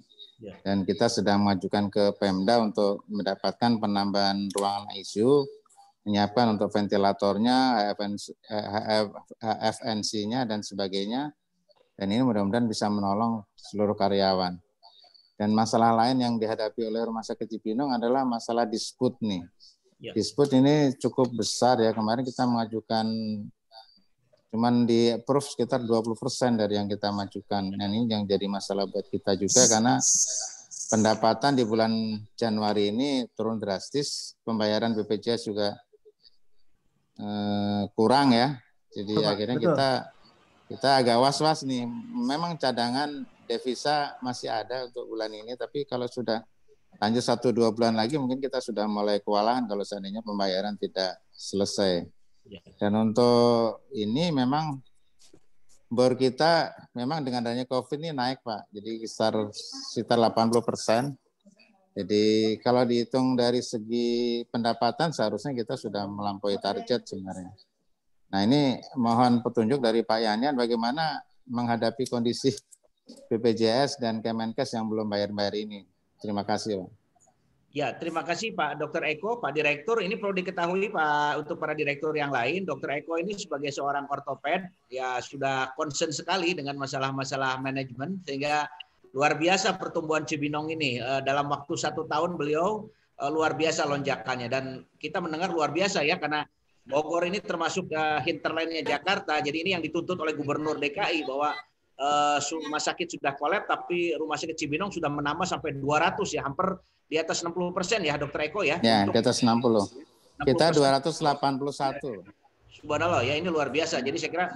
Dan kita sedang mengajukan ke Pemda untuk mendapatkan penambahan ruangan ICU, menyiapkan untuk ventilatornya, HFNC-nya, dan sebagainya. Dan ini mudah-mudahan bisa menolong seluruh karyawan. Dan masalah lain yang dihadapi oleh Rumah Sakit Cibinong adalah masalah dispute nih. Dispute ini cukup besar ya. Kemarin kita mengajukan, cuman di approve sekitar 20% dari yang kita majukan. Dan ini yang jadi masalah buat kita juga karena pendapatan di bulan Januari ini turun drastis, pembayaran BPJS juga kurang ya. Jadi akhirnya kita agak was-was nih. Memang cadangan devisa masih ada untuk bulan ini, tapi kalau sudah lanjut 1-2 bulan lagi mungkin kita sudah mulai kewalahan kalau seandainya pembayaran tidak selesai. Dan untuk ini memang bor kita memang dengan adanya COVID ini naik Pak, jadi sekitar 80%. Jadi kalau dihitung dari segi pendapatan seharusnya kita sudah melampaui target sebenarnya. Nah ini mohon petunjuk dari Pak Yanyan bagaimana menghadapi kondisi BPJS dan Kemenkes yang belum bayar-bayar ini. Terima kasih Pak. Ya, terima kasih Pak Dr. Eko, Pak Direktur. Ini perlu diketahui Pak untuk para direktur yang lain. Dr. Eko ini sebagai seorang ortoped ya sudah concern sekali dengan masalah-masalah manajemen sehingga luar biasa pertumbuhan Cibinong ini. Dalam waktu 1 tahun beliau luar biasa lonjakannya dan kita mendengar luar biasa ya karena Bogor ini termasuk hinterlandnya Jakarta. Jadi ini yang dituntut oleh Gubernur DKI bahwa rumah sakit sudah kolap, tapi rumah sakit Cibinong sudah menambah sampai 200 ya, hampir di atas 60% ya, Dokter Eko ya. Ya, di atas 60. Kita 281. Subhanallah ya, ini luar biasa. Jadi saya kira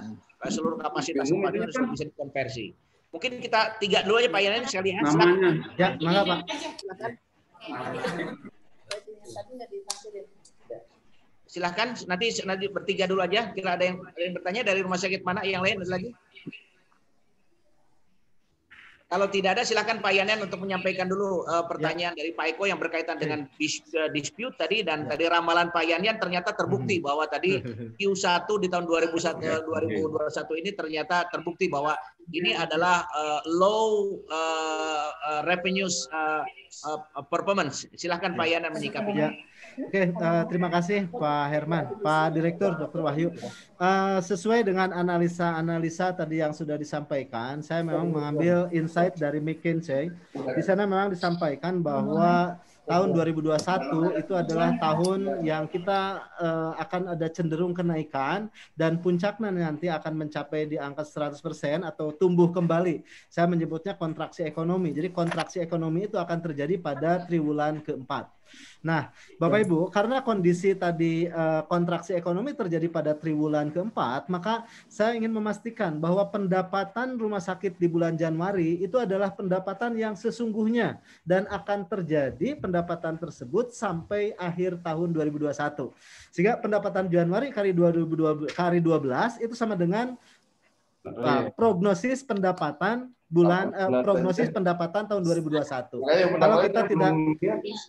seluruh kapasitas tempat itu harus bisa dikonversi. Mungkin kita 3 dulu aja Pak Yanen sekali ya. Ya, mangga Pak. Silakan nanti bertiga dulu aja. Kira ada yang bertanya dari rumah sakit mana? Yang lain ada lagi? Kalau tidak ada, silakan Pak Yanen untuk menyampaikan dulu pertanyaan dari Pak Eko yang berkaitan dengan dispute tadi dan tadi ramalan Pak Yanen ternyata terbukti bahwa tadi Q1 di tahun 2021 ini ternyata terbukti bahwa ini adalah low revenues performance. Silakan Pak Yanen menyikapinya. Oke, terima kasih Pak Herman, Pak Direktur Dr. Wahyu. Sesuai dengan analisa tadi yang sudah disampaikan, saya memang mengambil insight dari McKinsey. Di sana memang disampaikan bahwa tahun 2021 itu adalah tahun yang kita akan ada cenderung kenaikan dan puncaknya nanti akan mencapai di angka 100% atau tumbuh kembali. Saya menyebutnya kontraksi ekonomi. Jadi kontraksi ekonomi itu akan terjadi pada triwulan keempat. Nah, Bapak Ibu, karena kondisi tadi kontraksi ekonomi terjadi pada triwulan keempat, maka saya ingin memastikan bahwa pendapatan rumah sakit di bulan Januari itu adalah pendapatan yang sesungguhnya dan akan terjadi pendapatan tersebut sampai akhir tahun 2021. Sehingga pendapatan Januari kali 12 itu sama dengan prognosis pendapatan prognosis pendapatan tahun 2021.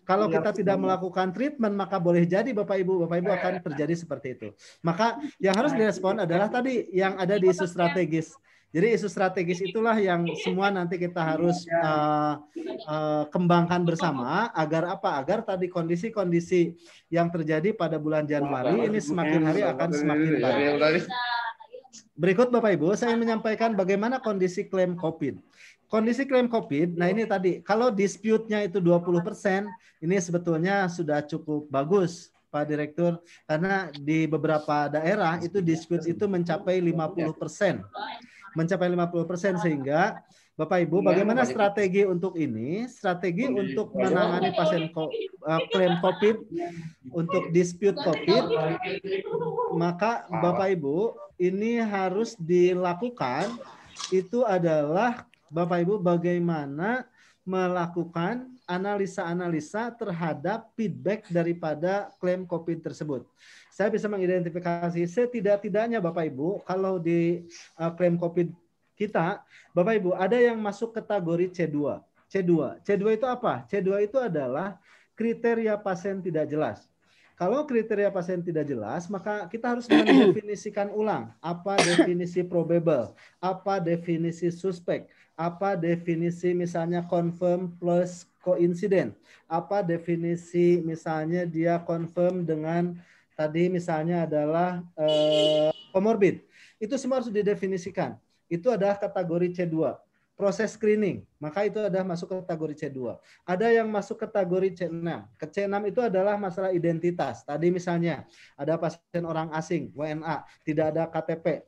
Kalau kita tidak melakukan treatment, maka boleh jadi Bapak Ibu akan terjadi seperti itu. Maka yang harus direspon adalah tadi yang ada di isu strategis. Jadi isu strategis itulah yang semua nanti kita harus kembangkan bersama agar apa? Agar tadi kondisi-kondisi yang terjadi pada bulan Januari ini semakin hari akan semakin baik. Berikut Bapak Ibu, saya menyampaikan bagaimana kondisi klaim COVID. Kondisi klaim COVID, nah ini tadi, kalau dispute-nya itu 20%, ini sebetulnya sudah cukup bagus, Pak Direktur, karena di beberapa daerah itu dispute itu mencapai 50%. Mencapai 50% sehingga Bapak Ibu, bagaimana strategi untuk ini? Strategi untuk menangani pasien klaim COVID, untuk dispute COVID, maka Bapak Ibu, ini harus dilakukan, itu adalah Bapak Ibu bagaimana melakukan analisa-analisa terhadap feedback daripada klaim COVID tersebut. Saya bisa mengidentifikasi setidak-tidaknya Bapak Ibu, kalau di klaim COVID kita, Bapak Ibu, ada yang masuk kategori C2. C2 itu apa? C2 itu adalah kriteria pasien tidak jelas. Kalau kriteria pasien tidak jelas, maka kita harus mendefinisikan ulang apa definisi probable, apa definisi suspek, apa definisi misalnya confirm plus coincident, apa definisi misalnya dia confirm dengan tadi misalnya adalah comorbid. Itu semua harus didefinisikan. Itu adalah kategori C2. Proses screening, maka itu adalah masuk kategori C2. Ada yang masuk kategori C6. Ke C6 itu adalah masalah identitas. Tadi misalnya ada pasien orang asing, WNA, tidak ada KTP,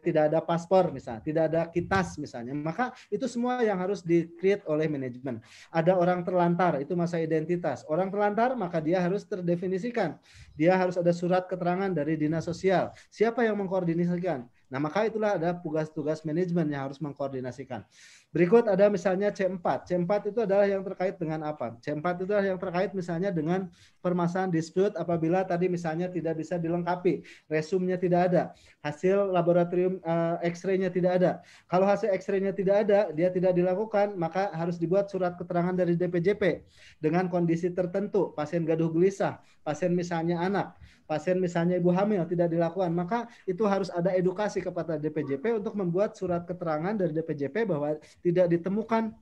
tidak ada paspor misalnya, tidak ada kitas misalnya, maka itu semua yang harus di-create oleh manajemen. Ada orang terlantar, itu masalah identitas. Orang terlantar maka dia harus terdefinisikan. Dia harus ada surat keterangan dari dinas sosial. Siapa yang mengkoordinasikan? Nah, maka itulah ada tugas-tugas manajemen yang harus mengkoordinasikan. Berikut ada misalnya C4. C4 itu adalah yang terkait dengan apa? C4 itu adalah yang terkait misalnya dengan permasalahan dispute apabila tadi misalnya tidak bisa dilengkapi, resumnya tidak ada, hasil laboratorium X-ray-nya tidak ada. Kalau hasil X-ray-nya tidak ada, dia tidak dilakukan, maka harus dibuat surat keterangan dari DPJP dengan kondisi tertentu, pasien gaduh gelisah, pasien misalnya anak, pasien misalnya ibu hamil tidak dilakukan, maka itu harus ada edukasi kepada DPJP untuk membuat surat keterangan dari DPJP bahwa tidak ditemukan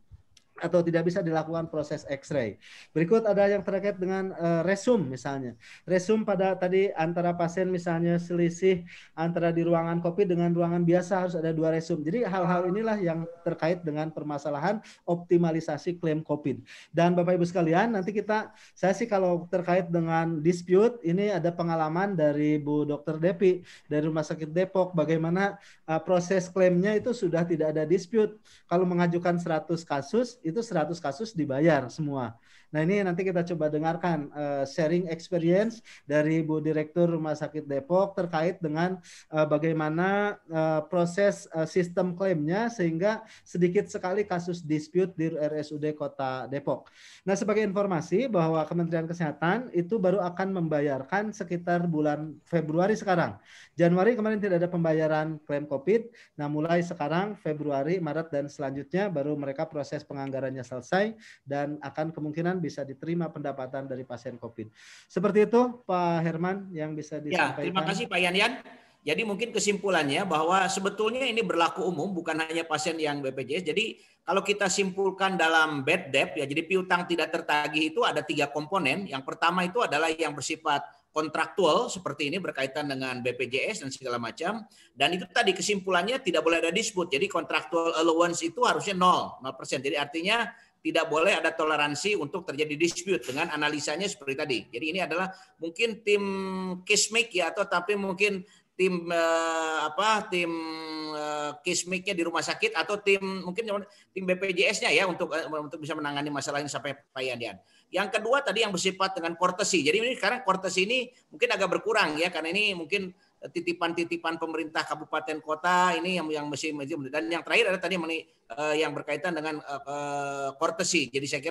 atau tidak bisa dilakukan proses X-ray. Berikut ada yang terkait dengan resum misalnya. Resum pada tadi antara pasien misalnya selisih antara di ruangan COVID dengan ruangan biasa harus ada 2 resum. Jadi hal-hal inilah yang terkait dengan permasalahan optimalisasi klaim COVID. Dan Bapak Ibu sekalian, nanti saya sih kalau terkait dengan dispute, ini ada pengalaman dari Bu Dr. Depi dari Rumah Sakit Depok, bagaimana proses klaimnya itu sudah tidak ada dispute. Kalau mengajukan 100 kasus, itu 100 kasus dibayar semua. Nah, ini nanti kita coba dengarkan sharing experience dari Bu Direktur Rumah Sakit Depok terkait dengan bagaimana proses sistem klaimnya sehingga sedikit sekali kasus dispute di RSUD Kota Depok. Nah, sebagai informasi bahwa Kementerian Kesehatan itu baru akan membayarkan sekitar bulan Februari sekarang. Januari kemarin tidak ada pembayaran klaim COVID. Nah, mulai sekarang Februari, Maret, dan selanjutnya baru mereka proses penganggarannya selesai dan akan kemungkinan bisa diterima pendapatan dari pasien COVID. Seperti itu Pak Herman yang bisa disampaikan. Ya, terima kasih Pak Yanyan. Jadi mungkin kesimpulannya bahwa sebetulnya ini berlaku umum, bukan hanya pasien yang BPJS. Jadi kalau kita simpulkan dalam bad debt, ya jadi piutang tidak tertagih itu ada 3 komponen. Yang pertama itu adalah yang bersifat kontraktual seperti ini berkaitan dengan BPJS dan segala macam. Dan itu tadi kesimpulannya tidak boleh ada dispute. Jadi contractual allowance itu harusnya 0%. Jadi artinya tidak boleh ada toleransi untuk terjadi dispute dengan analisanya seperti tadi. Jadi ini adalah mungkin tim case make ya, atau tapi mungkin tim case make-nya di rumah sakit atau mungkin tim BPJS-nya ya untuk bisa menangani masalah ini sampai Pak Yanyan. Yang kedua tadi yang bersifat dengan courtesy. Jadi ini sekarang courtesy ini mungkin agak berkurang ya, karena ini mungkin titipan-titipan pemerintah kabupaten kota ini yang mesti, dan yang terakhir ada tadi yang berkaitan dengan courtesy. Jadi saya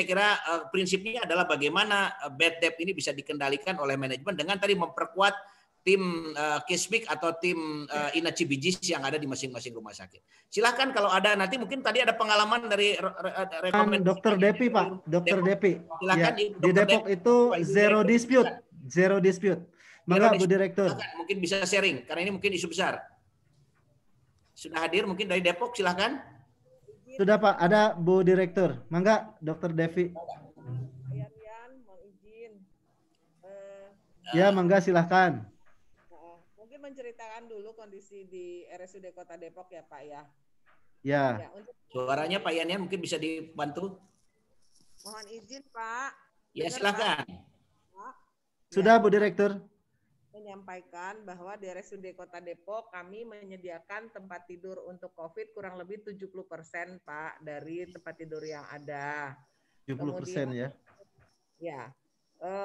kira prinsipnya adalah bagaimana bad debt ini bisa dikendalikan oleh manajemen dengan tadi memperkuat tim Kismik atau tim Inaci Bijis yang ada di masing-masing rumah sakit. Silahkan kalau ada nanti mungkin tadi ada pengalaman dari rekomendasi Dr. Depi Pak, Dr. Depi. Silakan ya, di Depok itu zero dispute. Maka Bu Direktur. Mungkin bisa sharing karena ini mungkin isu besar. Sudah hadir mungkin dari Depok, silahkan. Sudah Pak, ada Bu Direktur. Mangga Dr. Devi. Ya, mangga silahkan. Mungkin menceritakan dulu kondisi di RSUD Kota Depok ya Pak ya. Ya. Suaranya Pak Yanyan mungkin bisa dibantu. Mohon izin Pak. Ya silahkan. Pak. Sudah Bu Direktur. Menyampaikan bahwa di RSUD Kota Depok kami menyediakan tempat tidur untuk COVID kurang lebih 70% Pak dari tempat tidur yang ada. 70% kemudian, ya. Ya.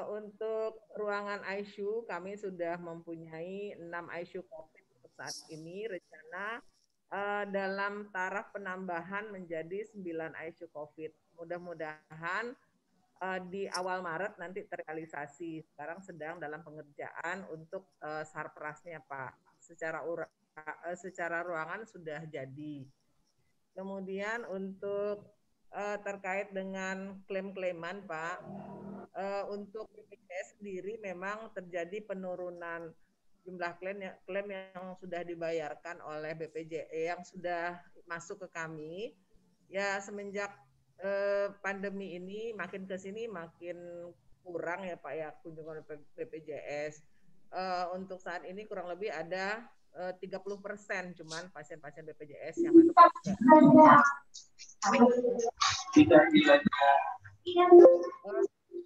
Untuk ruangan ICU kami sudah mempunyai 6 ICU COVID untuk saat ini. Rencana dalam taraf penambahan menjadi 9 ICU COVID. Mudah-mudahan di awal Maret nanti terrealisasi. Sekarang sedang dalam pengerjaan untuk sarprasnya Pak. Secara ruangan sudah jadi. Kemudian untuk terkait dengan klaim-klaiman, Pak. Untuk BPJS sendiri memang terjadi penurunan jumlah klaim yang sudah dibayarkan oleh BPJS yang sudah masuk ke kami. Ya semenjak pandemi ini makin ke sini makin kurang ya Pak ya kunjungan BPJS. Untuk saat ini kurang lebih ada 30% cuman pasien-pasien BPJS yang masuk ke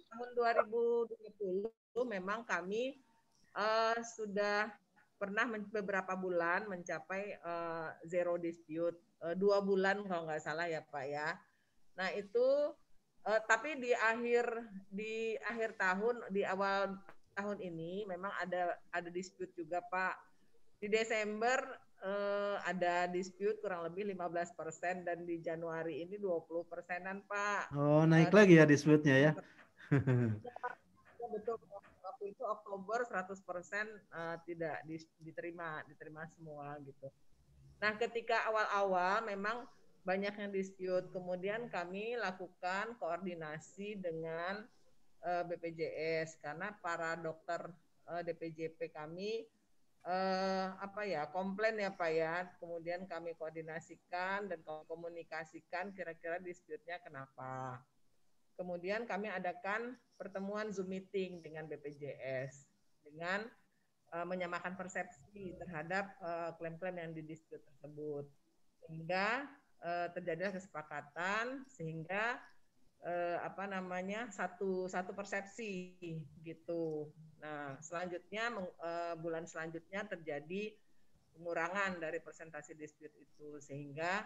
tahun 2020 memang kami sudah pernah beberapa bulan mencapai zero dispute, 2 bulan kalau nggak salah ya Pak ya. Nah itu tapi di akhir tahun, di awal tahun ini memang ada dispute juga Pak. Di Desember ada dispute kurang lebih 15% dan di Januari ini 20%-an Pak. Oh, naik lagi ya dispute-nya ya. Ya, betul. Waktu itu Oktober 100% tidak diterima semua gitu. Nah, ketika awal-awal memang banyak yang dispute, kemudian kami lakukan koordinasi dengan BPJS karena para dokter DPJP kami komplain ya Pak ya. Kemudian kami koordinasikan dan komunikasikan kira-kira dispute-nya kenapa. Kemudian kami adakan pertemuan Zoom meeting dengan BPJS dengan menyamakan persepsi terhadap klaim-klaim yang didispute tersebut. Sehingga terjadilah kesepakatan sehingga satu persepsi gitu. Nah, selanjutnya bulan selanjutnya terjadi pengurangan dari persentase dispute itu sehingga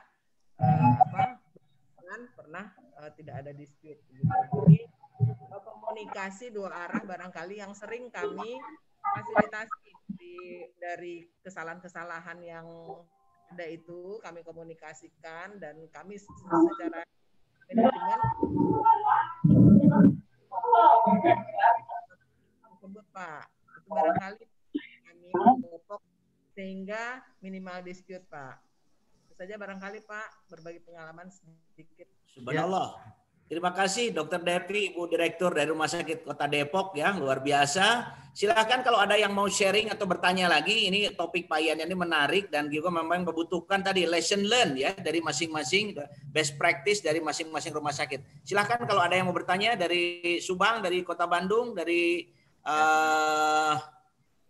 pernah tidak ada dispute gitu. Jadi komunikasi dua arah barangkali yang sering kami fasilitasi dari kesalahan-kesalahan yang ada itu kami komunikasikan dan kami secara manajemen tersebut Pak itu barangkali kami Depok sehingga minimal dispute Pak. Itu saja barangkali Pak berbagi pengalaman sedikit. Subhanallah. Terima kasih Dr. Devi, Ibu Direktur dari Rumah Sakit Kota Depok ya, luar biasa. Silakan kalau ada yang mau sharing atau bertanya lagi, ini topik Pak Ian ini menarik dan juga memang membutuhkan tadi lesson learn ya dari masing-masing, best practice dari masing-masing rumah sakit. Silakan kalau ada yang mau bertanya dari Subang, dari Kota Bandung, dari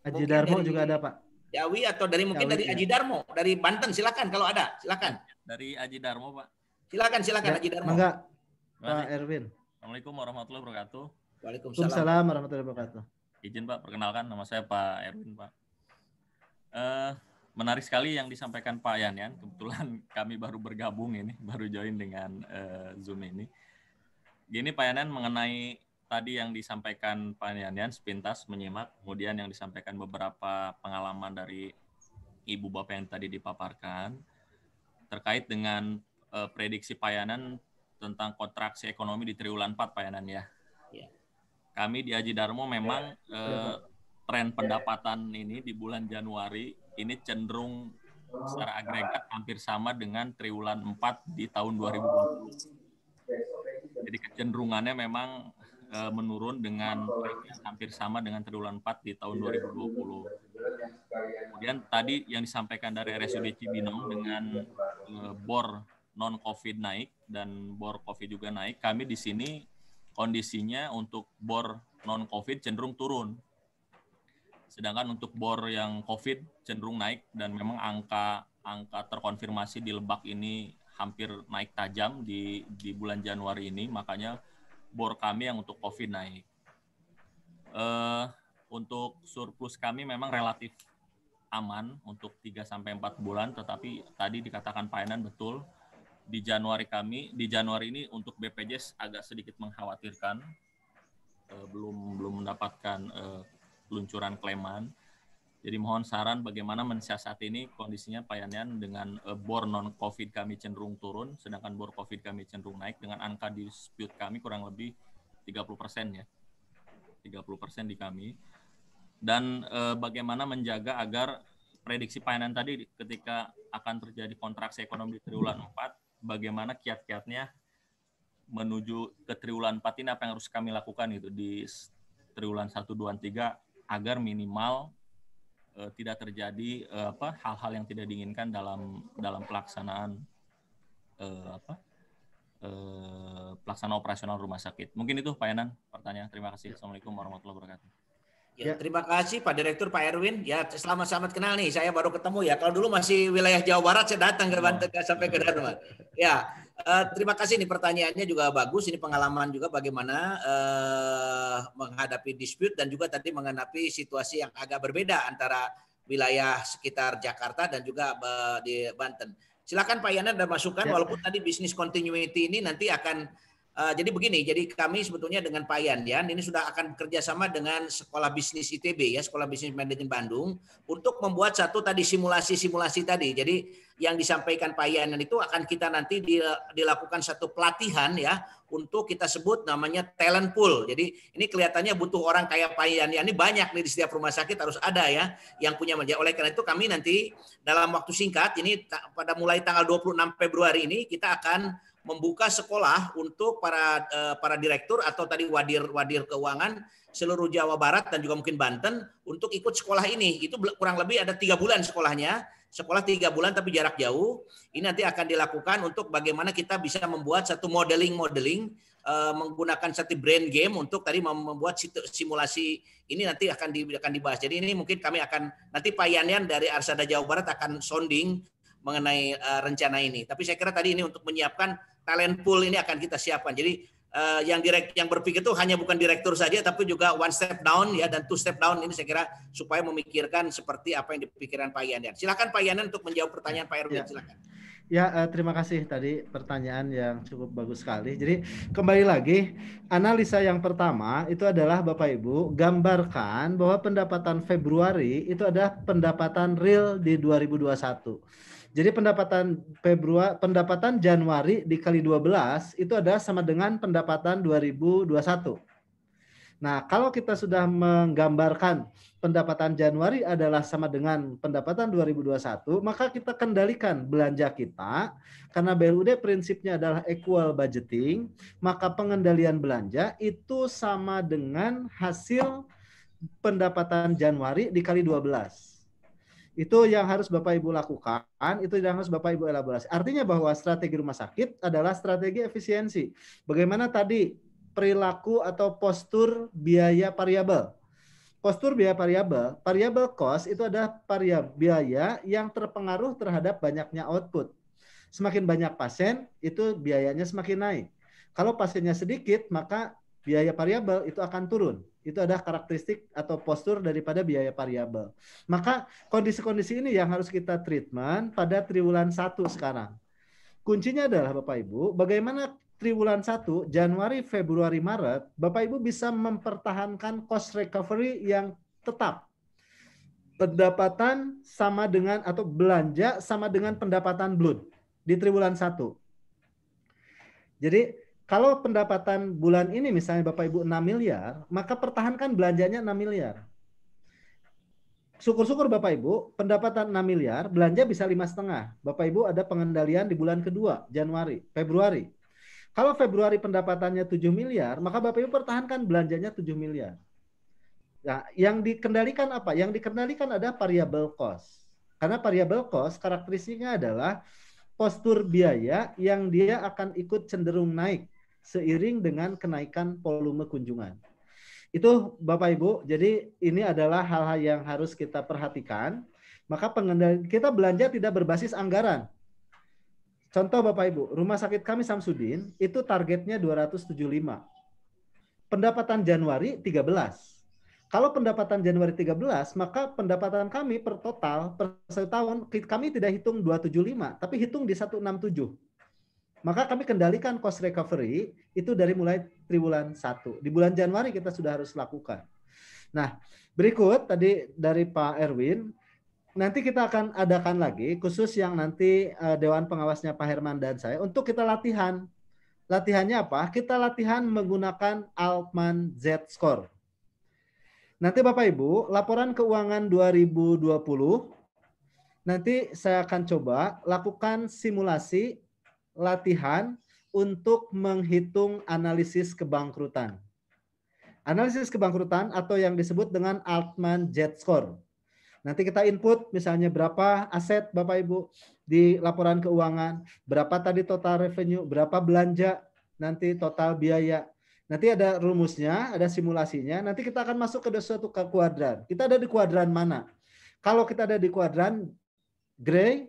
Aji Darmo juga ada Pak. Jawi atau dari mungkin dari Aji Darmo, dari Banten, silakan kalau ada, silakan. Dari Aji Darmo Pak. Silakan ya, Aji Darmo. Mangga. Pak Erwin. Assalamualaikum warahmatullahi wabarakatuh. Waalaikumsalam warahmatullahi wabarakatuh. Izin Pak, perkenalkan nama saya Pak Erwin Pak. Menarik sekali yang disampaikan Pak Yan. Kebetulan kami baru bergabung ini, baru join dengan Zoom ini. Gini Pak Yan mengenai tadi yang disampaikan Pak Yan sepintas menyimak, kemudian yang disampaikan beberapa pengalaman dari Ibu Bapak yang tadi dipaparkan terkait dengan prediksi Pak Yanan tentang kontraksi ekonomi di triwulan 4 Pak Yanan ya. Kami di Aji Darmo memang tren pendapatan ini di bulan Januari ini cenderung secara agregat hampir sama dengan triwulan 4 di tahun 2020. Jadi kecenderungannya memang menurun dengan hampir sama dengan triwulan 4 di tahun 2020. Kemudian tadi yang disampaikan dari RSUD Cibinong dengan bor non-COVID naik dan bor COVID juga naik. Kami di sini kondisinya untuk bor non-COVID cenderung turun. Sedangkan untuk bor yang COVID cenderung naik dan memang angka terkonfirmasi di Lebak ini hampir naik tajam di bulan Januari ini. Makanya bor kami yang untuk COVID naik. Untuk surplus kami memang relatif aman untuk 3-4 bulan, tetapi tadi dikatakan Pak Enan betul, di Januari ini untuk BPJS agak sedikit mengkhawatirkan, belum mendapatkan peluncuran klaiman. Jadi mohon saran bagaimana mensiasati ini kondisinya Pak Yan dengan bor non-COVID kami cenderung turun, sedangkan bor COVID kami cenderung naik dengan angka dispute kami kurang lebih 30% ya, 30% di kami. Dan bagaimana menjaga agar prediksi Pak Yan tadi ketika akan terjadi kontraksi ekonomi di triwulan 4, bagaimana kiat-kiatnya menuju ke triwulan 4 ini apa yang harus kami lakukan itu di triwulan 1, 2, 3 agar minimal tidak terjadi hal-hal yang tidak diinginkan dalam pelaksanaan pelaksanaan operasional rumah sakit. Mungkin itu Pak Yanan pertanyaan. Terima kasih. Assalamualaikum warahmatullahi wabarakatuh. Ya, terima kasih Pak Direktur, Pak Erwin. Ya, selamat kenal nih. Saya baru ketemu ya. Kalau dulu masih wilayah Jawa Barat, saya datang ke Banten sampai ke Dharma. Ya, terima kasih nih, pertanyaannya juga bagus. Ini pengalaman juga bagaimana menghadapi dispute dan juga tadi menghadapi situasi yang agak berbeda antara wilayah sekitar Jakarta dan juga di Banten. Silakan Pak Yana ada masukan, walaupun tadi bisnis continuity ini nanti akan jadi begini, jadi kami sebetulnya dengan Pak Yan ini sudah akan bekerjasama dengan Sekolah Bisnis ITB ya, Sekolah Bisnis Manajemen Bandung untuk membuat satu tadi simulasi tadi. Jadi yang disampaikan Pak Yan itu akan kita nanti dilakukan satu pelatihan ya untuk kita sebut namanya talent pool. Jadi ini kelihatannya butuh orang kayak Pak Yan ini banyak nih di setiap rumah sakit harus ada ya yang punya. Oleh karena itu kami nanti dalam waktu singkat ini pada mulai tanggal 26 Februari ini kita akan membuka sekolah untuk para direktur atau tadi wadir keuangan seluruh Jawa Barat dan juga mungkin Banten untuk ikut sekolah ini. Itu kurang lebih ada 3 bulan sekolahnya. Sekolah 3 bulan tapi jarak jauh. Ini nanti akan dilakukan untuk bagaimana kita bisa membuat satu modeling menggunakan satu brain game untuk tadi membuat simulasi ini nanti akan dibahas. Jadi ini mungkin kami akan nanti Pak Yan dari Arsada Jawa Barat akan sounding mengenai rencana ini. Tapi saya kira tadi ini untuk menyiapkan talent pool ini akan kita siapkan. Jadi yang berpikir itu hanya bukan direktur saja, tapi juga one step down ya dan two step down ini saya kira supaya memikirkan seperti apa yang dipikirkan Pak Yanan. Silakan Pak Yanan untuk menjawab pertanyaan Pak Erwin. Silakan. Ya, terima kasih tadi pertanyaan yang cukup bagus sekali. Jadi kembali lagi, analisa yang pertama itu adalah Bapak Ibu gambarkan bahwa pendapatan Februari itu adalah pendapatan real di 2021. Jadi pendapatan Januari dikali 12 itu adalah sama dengan pendapatan 2021. Nah, kalau kita sudah menggambarkan pendapatan Januari adalah sama dengan pendapatan 2021, maka kita kendalikan belanja kita. Karena BLUD prinsipnya adalah equal budgeting, maka pengendalian belanja itu sama dengan hasil pendapatan Januari dikali 12. Itu yang harus Bapak Ibu lakukan, itu yang harus Bapak Ibu elaborasi. Artinya bahwa strategi rumah sakit adalah strategi efisiensi. Bagaimana tadi perilaku atau postur biaya variabel. Postur biaya variabel cost itu adalah biaya yang terpengaruh terhadap banyaknya output. Semakin banyak pasien, itu biayanya semakin naik. Kalau pasiennya sedikit, maka biaya variabel itu akan turun. Itu adalah karakteristik atau postur daripada biaya variabel. Maka kondisi-kondisi ini yang harus kita treatment pada triwulan 1 sekarang. Kuncinya adalah Bapak Ibu, bagaimana triwulan 1, Januari, Februari, Maret, Bapak Ibu bisa mempertahankan cost recovery yang tetap. Pendapatan sama dengan atau belanja sama dengan pendapatan blood di triwulan 1. Jadi kalau pendapatan bulan ini misalnya Bapak Ibu 6 miliar, maka pertahankan belanjanya 6 miliar. Syukur-syukur Bapak Ibu, pendapatan 6 miliar, belanja bisa 5,5. Bapak Ibu ada pengendalian di bulan kedua, Februari. Kalau Februari pendapatannya 7 miliar, maka Bapak Ibu pertahankan belanjanya 7 miliar. Nah, yang dikendalikan apa? Yang dikendalikan adalah variable cost. Karena variable cost karakteristiknya adalah postur biaya yang dia akan ikut cenderung naik seiring dengan kenaikan volume kunjungan. Itu Bapak Ibu, jadi ini adalah hal-hal yang harus kita perhatikan. Maka pengendalian kita belanja tidak berbasis anggaran. Contoh Bapak Ibu, rumah sakit kami Samsudin itu targetnya 275. Pendapatan Januari 13. Kalau pendapatan Januari 13, maka pendapatan kami per total per setahun kami tidak hitung 275, tapi hitung di 167. Maka kami kendalikan cost recovery itu dari mulai triwulan 1. Di bulan Januari kita sudah harus lakukan. Nah, berikut tadi dari Pak Erwin, nanti kita akan adakan lagi khusus yang nanti Dewan Pengawasnya Pak Herman dan saya untuk kita latihan. Latihannya apa? Kita latihan menggunakan Altman Z-Score. Nanti Bapak Ibu, laporan keuangan 2020, nanti saya akan coba lakukan simulasi latihan untuk menghitung analisis kebangkrutan. Analisis kebangkrutan atau yang disebut dengan Altman Z-score. Nanti kita input misalnya berapa aset Bapak Ibu di laporan keuangan, berapa tadi total revenue, berapa belanja, nanti total biaya. Nanti ada rumusnya, ada simulasinya. Nanti kita akan masuk ke suatu kuadran. Kita ada di kuadran mana? Kalau kita ada di kuadran gray,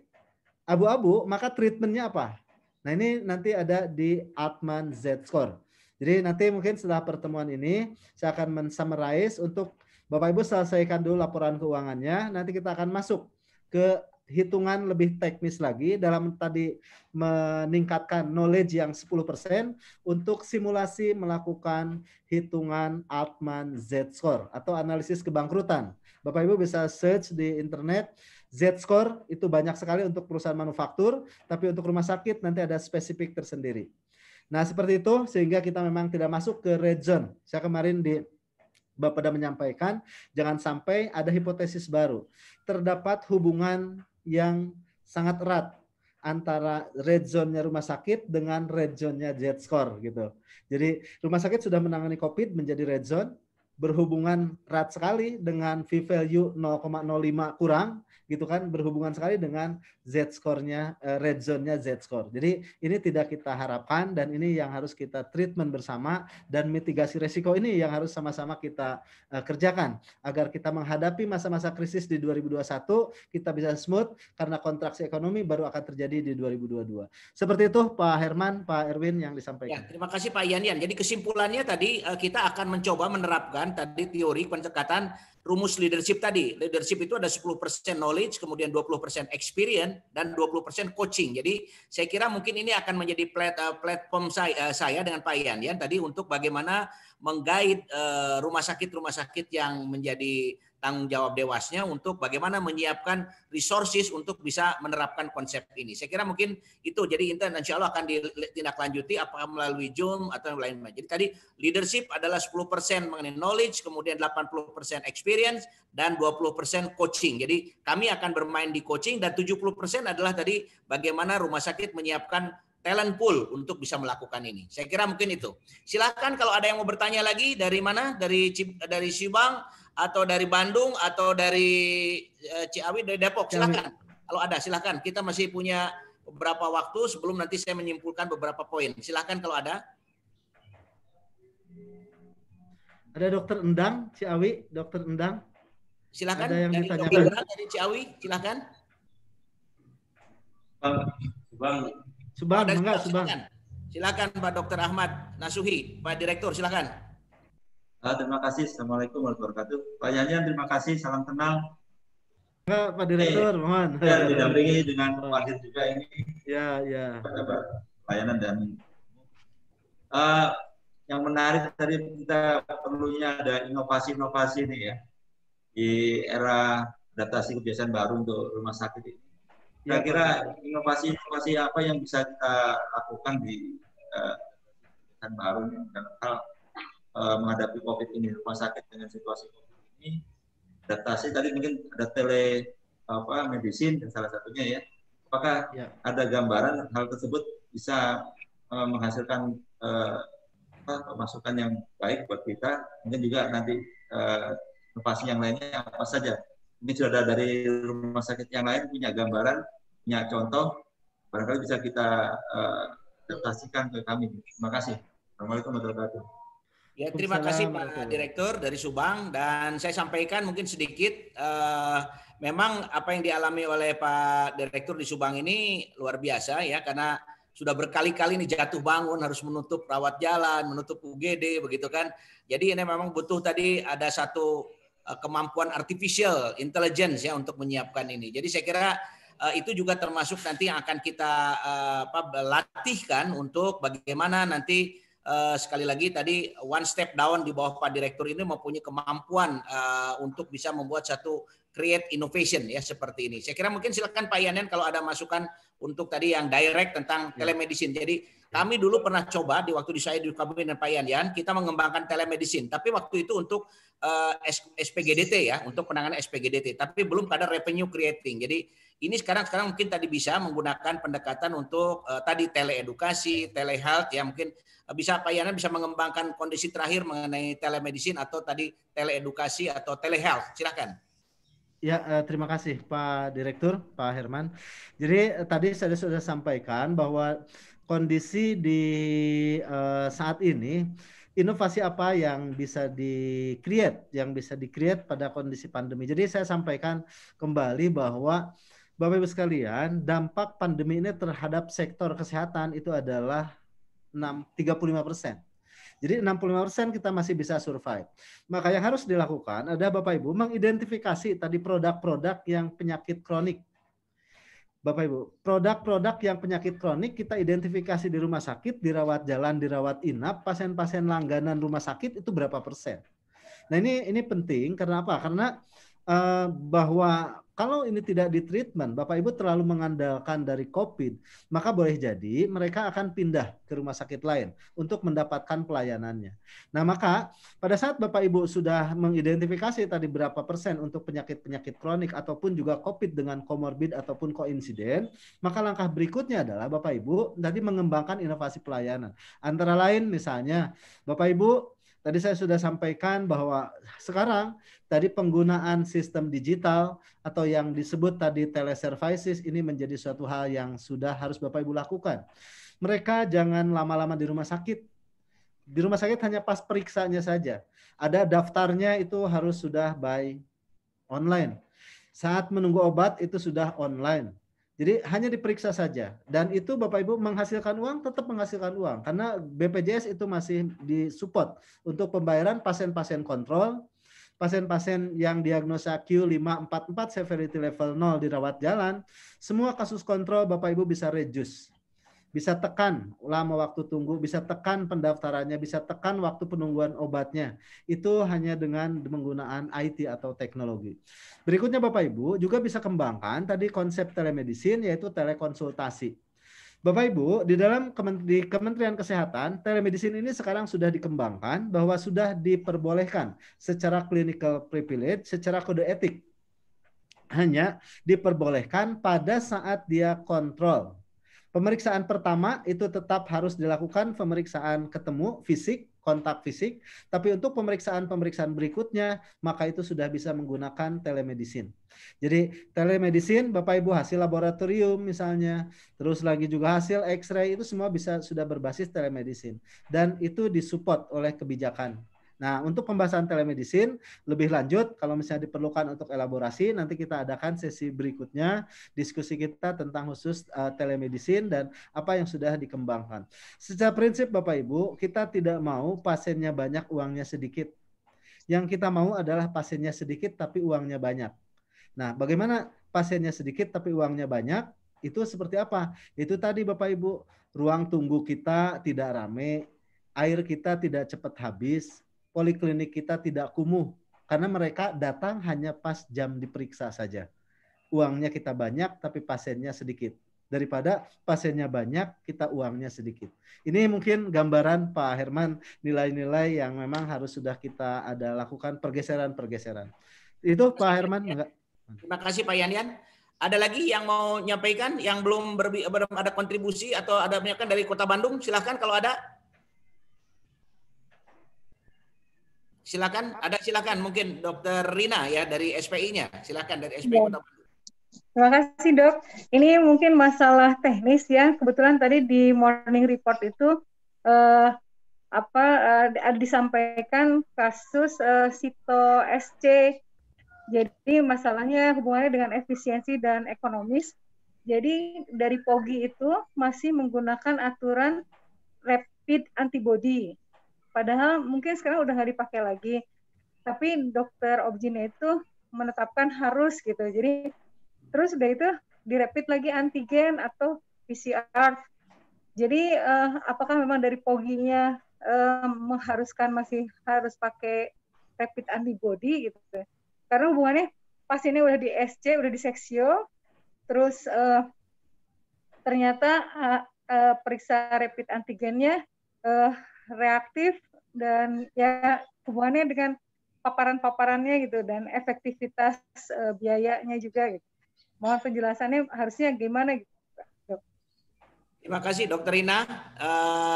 abu-abu, maka treatmentnya apa? Nah ini nanti ada di Altman Z-score. Jadi nanti mungkin setelah pertemuan ini saya akan men-summarize untuk Bapak Ibu selesaikan dulu laporan keuangannya. Nanti kita akan masuk ke hitungan lebih teknis lagi dalam tadi meningkatkan knowledge yang 10% untuk simulasi melakukan hitungan Altman Z-score atau analisis kebangkrutan. Bapak Ibu bisa search di internet Z-score, itu banyak sekali untuk perusahaan manufaktur, tapi untuk rumah sakit nanti ada spesifik tersendiri. Nah, seperti itu sehingga kita memang tidak masuk ke red zone. Saya kemarin di Bapak menyampaikan jangan sampai ada hipotesis baru. Terdapat hubungan yang sangat erat antara red zone-nya rumah sakit dengan red zone-nya Z-score gitu. Jadi rumah sakit sudah menangani COVID menjadi red zone, berhubungan erat sekali dengan V-value 0,05 kurang gitu kan, berhubungan sekali dengan Z-score-nya, red zone-nya Z-score. Jadi ini tidak kita harapkan dan ini yang harus kita treatment bersama dan mitigasi resiko ini yang harus sama-sama kita kerjakan agar kita menghadapi masa-masa krisis di 2021 kita bisa smooth karena kontraksi ekonomi baru akan terjadi di 2022. Seperti itu Pak Herman, Pak Erwin yang disampaikan. Ya, terima kasih Pak Yan. Jadi kesimpulannya tadi kita akan mencoba menerapkan tadi teori pendekatan rumus leadership tadi. Leadership itu ada 10% knowledge, kemudian 20% experience, dan 20% coaching. Jadi saya kira mungkin ini akan menjadi platform saya dengan Pak Yan tadi untuk bagaimana meng-guide rumah sakit yang menjadi tanggung jawab dewasnya untuk bagaimana menyiapkan resources untuk bisa menerapkan konsep ini. Saya kira mungkin itu. Jadi insya Allah akan ditindaklanjuti apakah melalui Zoom atau lain-lain. Jadi tadi leadership adalah 10% mengenai knowledge, kemudian 80% experience, dan 20% coaching. Jadi kami akan bermain di coaching dan 70% adalah tadi bagaimana rumah sakit menyiapkan talent pool untuk bisa melakukan ini. Saya kira mungkin itu. Silakan kalau ada yang mau bertanya lagi dari mana? Dari Subang atau dari Bandung atau dari Ciawi, dari Depok. Silakan. Kalau ada silakan. Kita masih punya beberapa waktu sebelum nanti saya menyimpulkan beberapa poin. Silakan kalau ada. Ada Dokter Endang Ciawi, Dokter Endang. Silakan. Ada yang dari ditanyakan. Dokter Endang dari Ciawi, silakan. Subang, enggak Subang. Silakan Pak Dr. Ahmad Nasuhi, Pak Direktur, silakan. Terima kasih. Assalamualaikum warahmatullahi wabarakatuh. Pak Yanyan, terima kasih. Salam kenal. Enggak, Pak Direktur, mohon. Ya, didampingi dengan Pak Dir juga ini. Ya. Pelayanan dan yang menarik tadi kita perlunya ada inovasi-inovasi nih ya di era adaptasi kebiasaan baru untuk rumah sakit ini. Kira-kira inovasi-inovasi apa yang bisa kita lakukan di kebiasaan baru dalam hal menghadapi COVID ini, rumah sakit dengan situasi COVID ini, adaptasi tadi mungkin ada telemedicine dan salah satunya ya. Apakah ada gambaran hal tersebut bisa menghasilkan masukan yang baik buat kita, mungkin juga nanti inovasi yang lainnya apa saja. Mungkin sudah ada dari rumah sakit yang lain punya gambaran, punya contoh, barangkali bisa kita adaptasikan ke kami. Terima kasih. Assalamualaikum warahmatullahi wabarakatuh. Ya, terima kasih Pak Direktur dari Subang, dan saya sampaikan mungkin sedikit memang apa yang dialami oleh Pak Direktur di Subang ini luar biasa ya, karena sudah berkali-kali nih jatuh bangun, harus menutup rawat jalan, menutup UGD begitu kan. Jadi ini memang butuh tadi ada satu kemampuan artificial intelligence ya untuk menyiapkan ini. Jadi saya kira itu juga termasuk nanti yang akan kita latihkan untuk bagaimana nanti sekali lagi tadi one step down di bawah Pak Direktur ini mempunyai kemampuan untuk bisa membuat satu create innovation ya seperti ini. Saya kira mungkin silakan Pak Yanen kalau ada masukan untuk tadi yang direct tentang telemedicine. Jadi kami dulu pernah coba di waktu saya di Kabupaten Pak Yan, kita mengembangkan telemedicine. Tapi waktu itu untuk SPGDT ya, untuk penanganan SPGDT. Tapi belum ada revenue creating. Jadi Ini sekarang mungkin tadi bisa menggunakan pendekatan untuk tadi teleedukasi, telehealth, ya mungkin bisa Pak Yana bisa mengembangkan kondisi terakhir mengenai telemedicine atau tadi teleedukasi atau telehealth. Silakan. Ya, terima kasih Pak Direktur, Pak Herman. Jadi tadi saya sudah sampaikan bahwa kondisi di saat ini, inovasi apa yang bisa di-create pada kondisi pandemi. Jadi saya sampaikan kembali bahwa Bapak Ibu sekalian, dampak pandemi ini terhadap sektor kesehatan itu adalah 35%. Jadi 65% kita masih bisa survive. Maka yang harus dilakukan ada Bapak Ibu mengidentifikasi tadi produk-produk yang penyakit kronik. Bapak Ibu, produk-produk yang penyakit kronik kita identifikasi di rumah sakit, dirawat jalan, dirawat inap, pasien-pasien langganan rumah sakit itu berapa persen. Nah ini penting karena apa? Karena bahwa kalau ini tidak ditreatment, Bapak Ibu terlalu mengandalkan dari COVID, maka boleh jadi mereka akan pindah ke rumah sakit lain untuk mendapatkan pelayanannya. Nah maka pada saat Bapak Ibu sudah mengidentifikasi tadi berapa persen untuk penyakit-penyakit kronik ataupun juga COVID dengan komorbid ataupun koinsiden, maka langkah berikutnya adalah Bapak Ibu tadi mengembangkan inovasi pelayanan. Antara lain misalnya Bapak Ibu tadi saya sudah sampaikan bahwa sekarang tadi penggunaan sistem digital atau yang disebut tadi teleservices ini menjadi suatu hal yang sudah harus Bapak Ibu lakukan. Mereka jangan lama-lama di rumah sakit. Di rumah sakit hanya pas periksanya saja. Ada daftarnya itu harus sudah by online. Saat menunggu obat itu sudah online. Jadi hanya diperiksa saja. Dan itu Bapak Ibu menghasilkan uang, tetap menghasilkan uang. Karena BPJS itu masih disupport untuk pembayaran pasien-pasien kontrol, pasien-pasien yang diagnosa Q544 severity level 0 dirawat jalan, semua kasus kontrol Bapak Ibu bisa reduce. Bisa tekan lama waktu tunggu, bisa tekan pendaftarannya, bisa tekan waktu penungguan obatnya. Itu hanya dengan penggunaan IT atau teknologi. Berikutnya Bapak Ibu juga bisa kembangkan tadi konsep telemedicine yaitu telekonsultasi. Bapak Ibu, di Kementerian Kesehatan, telemedicine ini sekarang sudah dikembangkan bahwa sudah diperbolehkan secara clinical privilege, secara kode etik. Hanya diperbolehkan pada saat dia kontrol. Pemeriksaan pertama itu tetap harus dilakukan pemeriksaan ketemu fisik, kontak fisik, tapi untuk pemeriksaan berikutnya maka itu sudah bisa menggunakan telemedicine. Jadi telemedicine Bapak Ibu hasil laboratorium misalnya, terus lagi juga hasil X-ray itu semua bisa sudah berbasis telemedicine dan itu disupport oleh kebijakan. Nah, untuk pembahasan telemedicine lebih lanjut kalau misalnya diperlukan untuk elaborasi nanti kita adakan sesi berikutnya diskusi kita tentang khusus telemedicine dan apa yang sudah dikembangkan. Secara prinsip Bapak Ibu, kita tidak mau pasiennya banyak, uangnya sedikit. Yang kita mau adalah pasiennya sedikit tapi uangnya banyak. Nah, bagaimana pasiennya sedikit tapi uangnya banyak? Itu seperti apa? Itu tadi Bapak Ibu, ruang tunggu kita tidak ramai, air kita tidak cepat habis, poliklinik kita tidak kumuh karena mereka datang hanya pas jam diperiksa saja. Uangnya kita banyak tapi pasiennya sedikit. Daripada pasiennya banyak kita uangnya sedikit. Ini mungkin gambaran Pak Herman nilai-nilai yang memang harus sudah kita ada lakukan pergeseran-pergeseran. Itu Pak Herman. Terima kasih Pak Yan. Ada lagi yang mau nyampaikan yang belum ada kontribusi atau ada menyampaikan dari Kota Bandung? Silahkan kalau ada. Silakan, silakan mungkin Dr. Rina ya dari SPI-nya. Silakan dari SPI Kota Bandung. Terima kasih Dok. Ini mungkin masalah teknis ya. Kebetulan tadi di morning report itu disampaikan kasus Sito SC. Jadi masalahnya hubungannya dengan efisiensi dan ekonomis. Jadi dari POGI itu masih menggunakan aturan rapid antibody. Padahal mungkin sekarang udah nggak dipakai lagi. Tapi dokter Objina itu menetapkan harus gitu. Jadi terus udah itu dirapid lagi antigen atau PCR. Jadi apakah memang dari POGI-nya mengharuskan masih harus pakai rapid antibody gitu? Karena hubungannya pasiennya udah di SC, udah di seksio, terus ternyata periksa rapid antigennya reaktif dan ya hubungannya dengan paparan-paparannya gitu dan efektivitas biayanya juga gitu. Mohon penjelasannya harusnya gimana gitu, Dok? Terima kasih Dokter Rina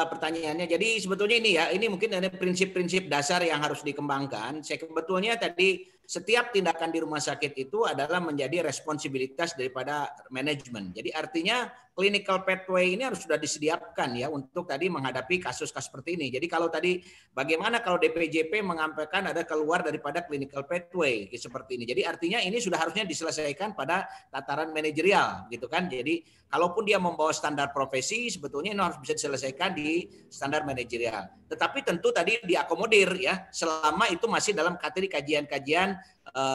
pertanyaannya. Jadi sebetulnya ini ya, ini mungkin ada prinsip-prinsip dasar yang harus dikembangkan. Sebetulnya tadi setiap tindakan di rumah sakit itu adalah menjadi responsibilitas daripada manajemen. Jadi artinya clinical pathway ini harus sudah disediakan ya untuk tadi menghadapi kasus-kasus seperti ini. Jadi kalau tadi bagaimana kalau DPJP mengampaikan ada keluar daripada clinical pathway seperti ini. Jadi artinya ini sudah harusnya diselesaikan pada tataran manajerial gitu kan. Jadi kalaupun dia membawa standar profesi sebetulnya ini harus bisa diselesaikan di standar manajerial. Tetapi tentu tadi diakomodir ya selama itu masih dalam kategori kajian-kajian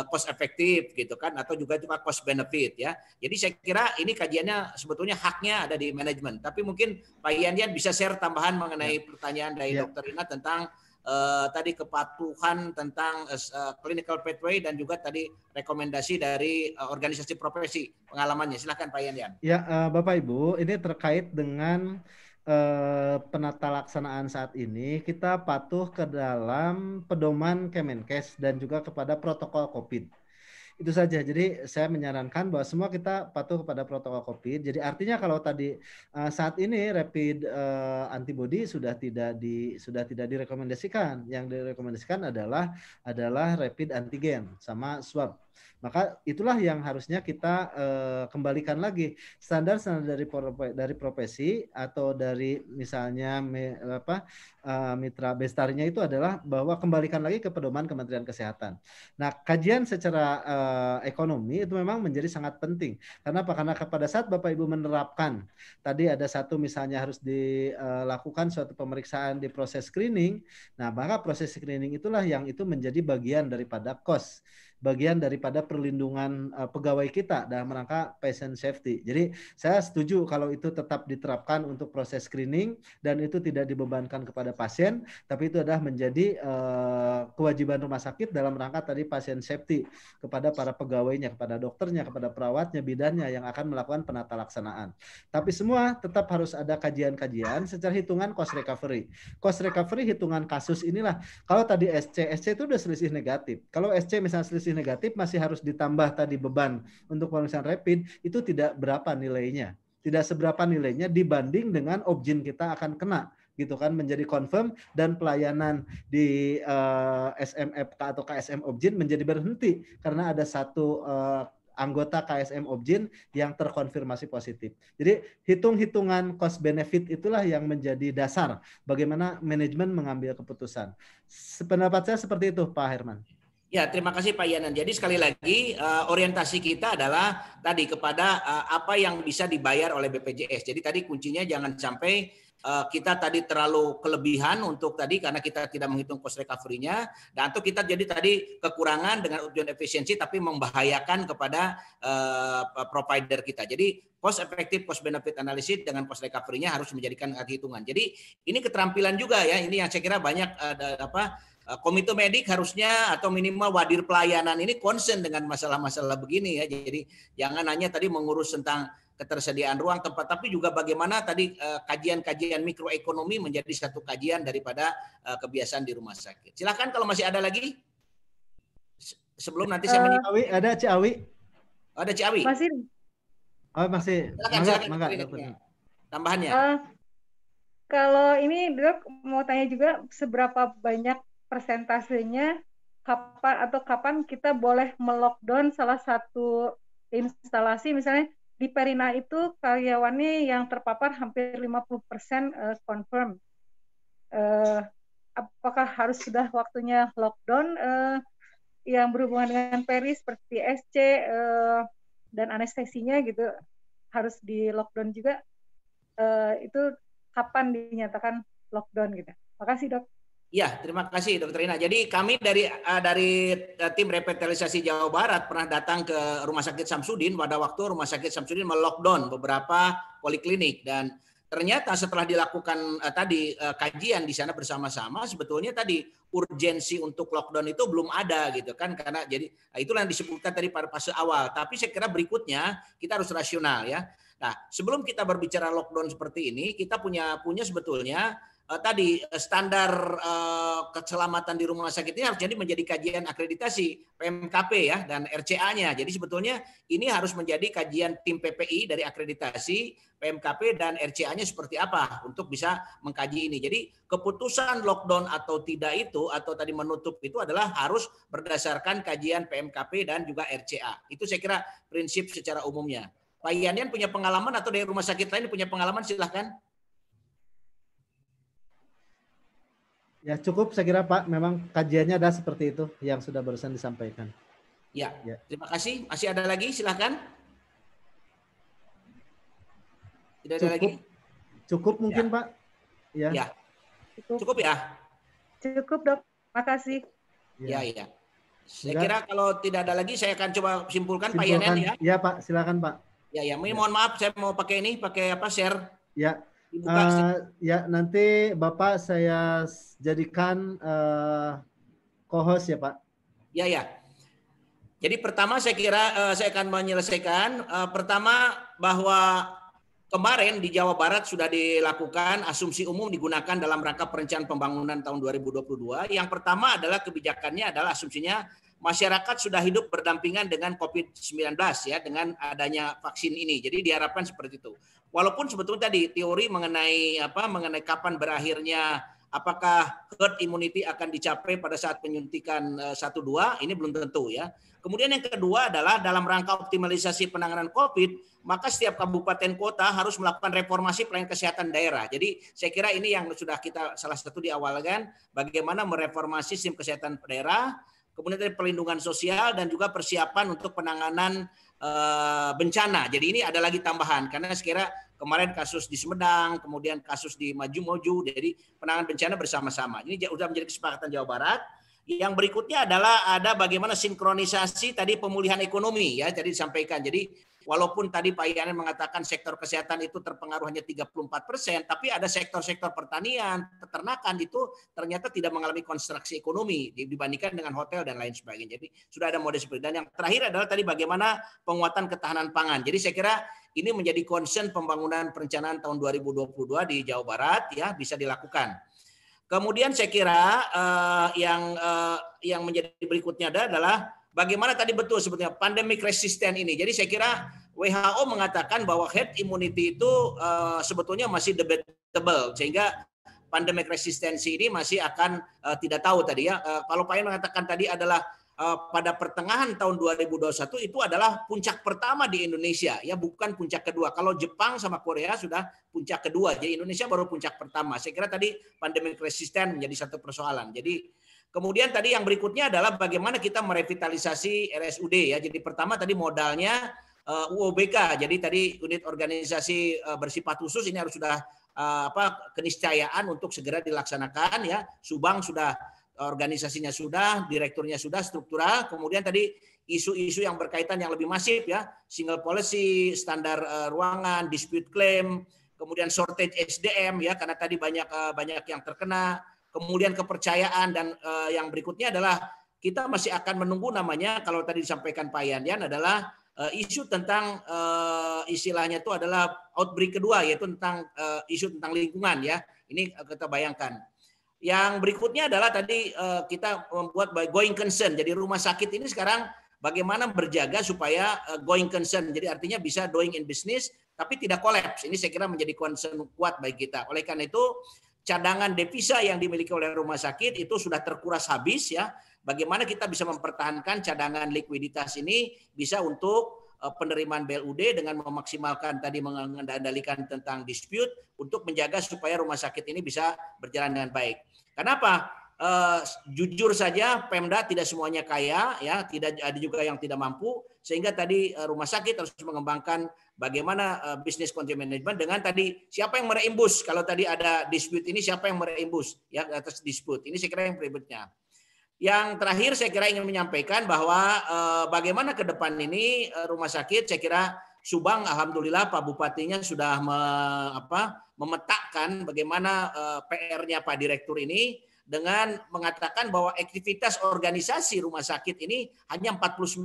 cost efektif gitu kan atau juga cost benefit ya. Jadi saya kira ini kajiannya sebetulnya haknya ada di manajemen. Tapi mungkin Pak Yandian bisa share tambahan mengenai pertanyaan dari Dr. Rina tentang tadi kepatuhan tentang clinical pathway dan juga tadi rekomendasi dari organisasi profesi pengalamannya. Silakan Pak Yandian. Ya, Bapak Ibu, ini terkait dengan penata laksanaan saat ini, kita patuh ke dalam pedoman Kemenkes dan juga kepada protokol COVID. Itu saja. Jadi saya menyarankan bahwa semua kita patuh kepada protokol COVID. Jadi artinya kalau tadi saat ini rapid antibody sudah tidak direkomendasikan. Yang direkomendasikan adalah rapid antigen sama swab. Maka itulah yang harusnya kita kembalikan lagi standar dari profesi atau dari misalnya mitra bestarinya itu adalah bahwa kembalikan lagi ke pedoman Kementerian Kesehatan. Nah, kajian secara ekonomi itu memang menjadi sangat penting. Karena apa? Karena pada saat Bapak Ibu menerapkan tadi ada satu misalnya harus dilakukan suatu pemeriksaan di proses screening. Nah, maka proses screening itulah yang itu menjadi bagian daripada cost, bagian daripada perlindungan pegawai kita dalam rangka patient safety. Jadi saya setuju kalau itu tetap diterapkan untuk proses screening dan itu tidak dibebankan kepada pasien, tapi itu adalah menjadi kewajiban rumah sakit dalam rangka tadi patient safety kepada para pegawainya, kepada dokternya, kepada perawatnya, bidannya yang akan melakukan penata laksanaan. Tapi semua tetap harus ada kajian-kajian secara hitungan cost recovery. Cost recovery hitungan kasus inilah. Kalau tadi SC itu udah selisih negatif. Kalau SC misalnya selisih negatif masih harus ditambah tadi beban untuk pemeriksaan rapid, itu tidak berapa nilainya. Tidak seberapa nilainya dibanding dengan objin kita akan kena gitu kan, menjadi confirm dan pelayanan di SMFK atau KSM Objin menjadi berhenti karena ada satu anggota KSM Objin yang terkonfirmasi positif. Jadi hitung-hitungan cost benefit itulah yang menjadi dasar bagaimana manajemen mengambil keputusan. Pendapat saya seperti itu, Pak Herman. Ya, terima kasih Pak Yanan. Jadi sekali lagi orientasi kita adalah tadi kepada apa yang bisa dibayar oleh BPJS. Jadi tadi kuncinya jangan sampai kita tadi terlalu kelebihan untuk tadi karena kita tidak menghitung cost recovery-nya, dan atau kita jadi tadi kekurangan dengan tujuan efisiensi tapi membahayakan kepada provider kita. Jadi cost efektif, cost benefit analysis dengan cost recovery-nya harus menjadikan hitungan. Jadi ini keterampilan juga ya, ini yang saya kira banyak komite medik harusnya atau minimal wadir pelayanan ini concern dengan masalah-masalah begini ya. Jadi jangan hanya tadi mengurus tentang ketersediaan ruang tempat, tapi juga bagaimana tadi kajian-kajian mikroekonomi menjadi satu kajian daripada kebiasaan di rumah sakit. Silakan kalau masih ada lagi. Sebelum nanti saya Ciawi, ada Ciawi. Oh, ada Ciawi. Masih. Oh, masih. Silakan. Tambahannya. Kalau ini Dok mau tanya juga seberapa banyak persentasenya kapan kita boleh melockdown salah satu instalasi, misalnya di Perina itu karyawannya yang terpapar hampir 50% confirm. Apakah harus sudah waktunya lockdown yang berhubungan dengan peri seperti SC dan anestesinya gitu harus di lockdown juga? Itu kapan dinyatakan lockdown gitu? Makasih Dok. Ya, terima kasih Dr. Rina. Jadi kami dari tim revitalisasi Jawa Barat pernah datang ke Rumah Sakit Samsudin pada waktu Rumah Sakit Samsudin melockdown beberapa poliklinik, dan ternyata setelah dilakukan kajian di sana bersama-sama, sebetulnya tadi urgensi untuk lockdown itu belum ada gitu kan, karena jadi itulah yang disebutkan tadi pada fase awal. Tapi saya kira berikutnya kita harus rasional ya. Nah, sebelum kita berbicara lockdown seperti ini, kita punya sebetulnya tadi standar keselamatan di rumah sakit ini harus jadi menjadi kajian akreditasi PMKP ya dan RCA-nya. Jadi sebetulnya ini harus menjadi kajian tim PPI dari akreditasi PMKP dan RCA-nya seperti apa untuk bisa mengkaji ini. Jadi keputusan lockdown atau tidak itu atau tadi menutup itu adalah harus berdasarkan kajian PMKP dan juga RCA. Itu saya kira prinsip secara umumnya. Pak Yanian punya pengalaman atau dari rumah sakit lain punya pengalaman, silahkan. Ya cukup saya kira Pak, memang kajiannya ada seperti itu yang sudah barusan disampaikan. Ya, terima kasih. Masih ada lagi, silahkan. Tidak ada lagi? Cukup mungkin Pak. Ya. Cukup ya? Cukup Dok, makasih. Ya. Saya kira kalau tidak ada lagi, saya akan coba simpulkan Pak Yanian ya. Ya Pak, silakan Pak. Ya. Mohon maaf, saya mau pakai ini, pakai apa? Share. Ya. Ya nanti Bapak saya jadikan co-host ya Pak. Ya. Jadi pertama saya kira saya akan menyelesaikan. Pertama bahwa kemarin di Jawa Barat sudah dilakukan asumsi umum digunakan dalam rangka perencanaan pembangunan tahun 2022. Yang pertama adalah kebijakannya adalah asumsinya masyarakat sudah hidup berdampingan dengan COVID-19 ya dengan adanya vaksin ini. Jadi diharapkan seperti itu. Walaupun sebetulnya tadi teori mengenai kapan berakhirnya apakah herd immunity akan dicapai pada saat penyuntikan 1-2 ini belum tentu ya. Kemudian yang kedua adalah dalam rangka optimalisasi penanganan COVID, maka setiap kabupaten kota harus melakukan reformasi pelayanan kesehatan daerah. Jadi saya kira ini yang sudah kita salah satu diawalkan bagaimana mereformasi sistem kesehatan daerah, kemudian dari perlindungan sosial dan juga persiapan untuk penanganan bencana. Jadi ini ada lagi tambahan karena sekira kemarin kasus di Sumedang, kemudian kasus di Majumoju, jadi penanganan bencana bersama-sama. Ini sudah menjadi kesepakatan Jawa Barat. Yang berikutnya adalah ada bagaimana sinkronisasi tadi pemulihan ekonomi ya, jadi disampaikan. Jadi walaupun tadi Pak Yanian mengatakan sektor kesehatan itu terpengaruh hanya 34%, tapi ada sektor-sektor pertanian, peternakan itu ternyata tidak mengalami konstruksi ekonomi dibandingkan dengan hotel dan lain sebagainya. Jadi sudah ada mode seperti itu. Dan yang terakhir adalah tadi bagaimana penguatan ketahanan pangan. Jadi saya kira ini menjadi concern pembangunan perencanaan tahun 2022 di Jawa Barat ya bisa dilakukan. Kemudian saya kira yang menjadi berikutnya adalah bagaimana tadi betul sebetulnya pandemic resistant ini. Jadi saya kira WHO mengatakan bahwa herd immunity itu sebetulnya masih debatable sehingga pandemic resistensi ini masih akan tidak tahu tadi ya. Kalau Pak Yan mengatakan tadi adalah pada pertengahan tahun 2021 itu adalah puncak pertama di Indonesia ya, bukan puncak kedua. Kalau Jepang sama Korea sudah puncak kedua, jadi Indonesia baru puncak pertama. Saya kira tadi pandemic resistant menjadi satu persoalan. Jadi kemudian tadi yang berikutnya adalah bagaimana kita merevitalisasi RSUD ya. Jadi pertama tadi modalnya UOBK. Jadi tadi unit organisasi bersifat khusus ini harus sudah keniscayaan untuk segera dilaksanakan ya. Subang sudah, organisasinya sudah, direkturnya sudah, struktural. Kemudian tadi isu-isu yang berkaitan yang lebih masif ya, single policy, standar ruangan, dispute claim, kemudian shortage SDM ya karena tadi banyak yang terkena. Kemudian kepercayaan dan yang berikutnya adalah kita masih akan menunggu namanya kalau tadi disampaikan Pak Yanian adalah isu tentang istilahnya itu adalah outbreak kedua yaitu tentang isu tentang lingkungan ya. Ini kita bayangkan. Yang berikutnya adalah tadi kita membuat going concern. Jadi rumah sakit ini sekarang bagaimana berjaga supaya going concern. Jadi artinya bisa doing in business tapi tidak collapse. Ini saya kira menjadi concern kuat bagi kita. Oleh karena itu cadangan devisa yang dimiliki oleh rumah sakit itu sudah terkuras habis ya. Bagaimana kita bisa mempertahankan cadangan likuiditas ini bisa untuk penerimaan BLUD dengan memaksimalkan tadi mengendalikan tentang dispute untuk menjaga supaya rumah sakit ini bisa berjalan dengan baik. Kenapa? Jujur saja Pemda tidak semuanya kaya ya, tidak ada juga yang tidak mampu sehingga tadi rumah sakit harus mengembangkan bagaimana business continuity management dengan tadi siapa yang mereimbus kalau tadi ada dispute ini siapa yang mereimbus ya atas dispute. Ini saya kira yang berikutnya. Yang terakhir saya kira ingin menyampaikan bahwa bagaimana ke depan ini rumah sakit saya kira Subang alhamdulillah Pak Bupatinya sudah memetakan bagaimana PR-nya Pak Direktur ini dengan mengatakan bahwa aktivitas organisasi rumah sakit ini hanya 49%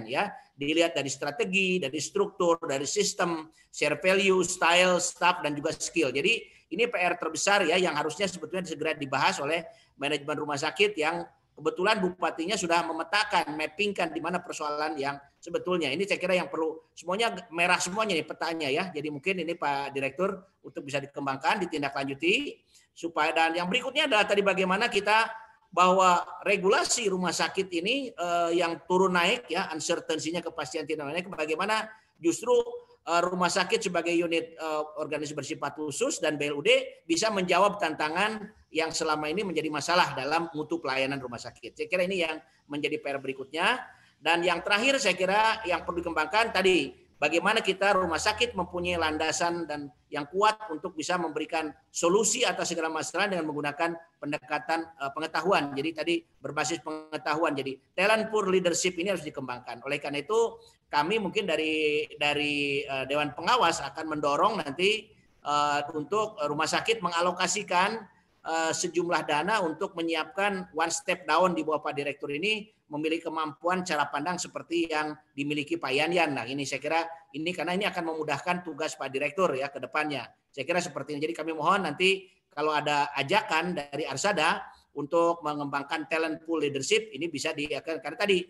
ya. Dilihat dari strategi, dari struktur, dari sistem, share value, style, staff dan juga skill. Jadi ini PR terbesar ya yang harusnya sebetulnya segera dibahas oleh manajemen rumah sakit yang kebetulan bupatinya sudah memetakan, mappingkan di mana persoalan yang sebetulnya. Ini saya kira yang perlu, semuanya merah semuanya nih petanya ya. Jadi mungkin ini Pak Direktur untuk bisa dikembangkan, ditindaklanjuti. Supaya, dan yang berikutnya adalah tadi bagaimana kita bahwa regulasi rumah sakit ini yang turun naik ya, uncertainty-nya kepastian tidak naik, bagaimana justru rumah sakit sebagai unit organisasi bersifat khusus dan BLUD bisa menjawab tantangan yang selama ini menjadi masalah dalam mutu pelayanan rumah sakit. Saya kira ini yang menjadi PR berikutnya. Dan yang terakhir saya kira yang perlu dikembangkan tadi, bagaimana kita rumah sakit mempunyai landasan dan yang kuat untuk bisa memberikan solusi atas segala masalah dengan menggunakan pendekatan pengetahuan. Jadi tadi berbasis pengetahuan. Jadi talent pool leadership ini harus dikembangkan. Oleh karena itu kami mungkin dari Dewan Pengawas akan mendorong nanti untuk rumah sakit mengalokasikan sejumlah dana untuk menyiapkan one step down di bawah Pak Direktur ini memiliki kemampuan cara pandang seperti yang dimiliki Pak Yan. Nah ini saya kira ini karena ini akan memudahkan tugas Pak Direktur ya ke depannya. Saya kira seperti ini. Jadi kami mohon nanti kalau ada ajakan dari Arsada untuk mengembangkan talent pool leadership ini bisa diakan karena tadi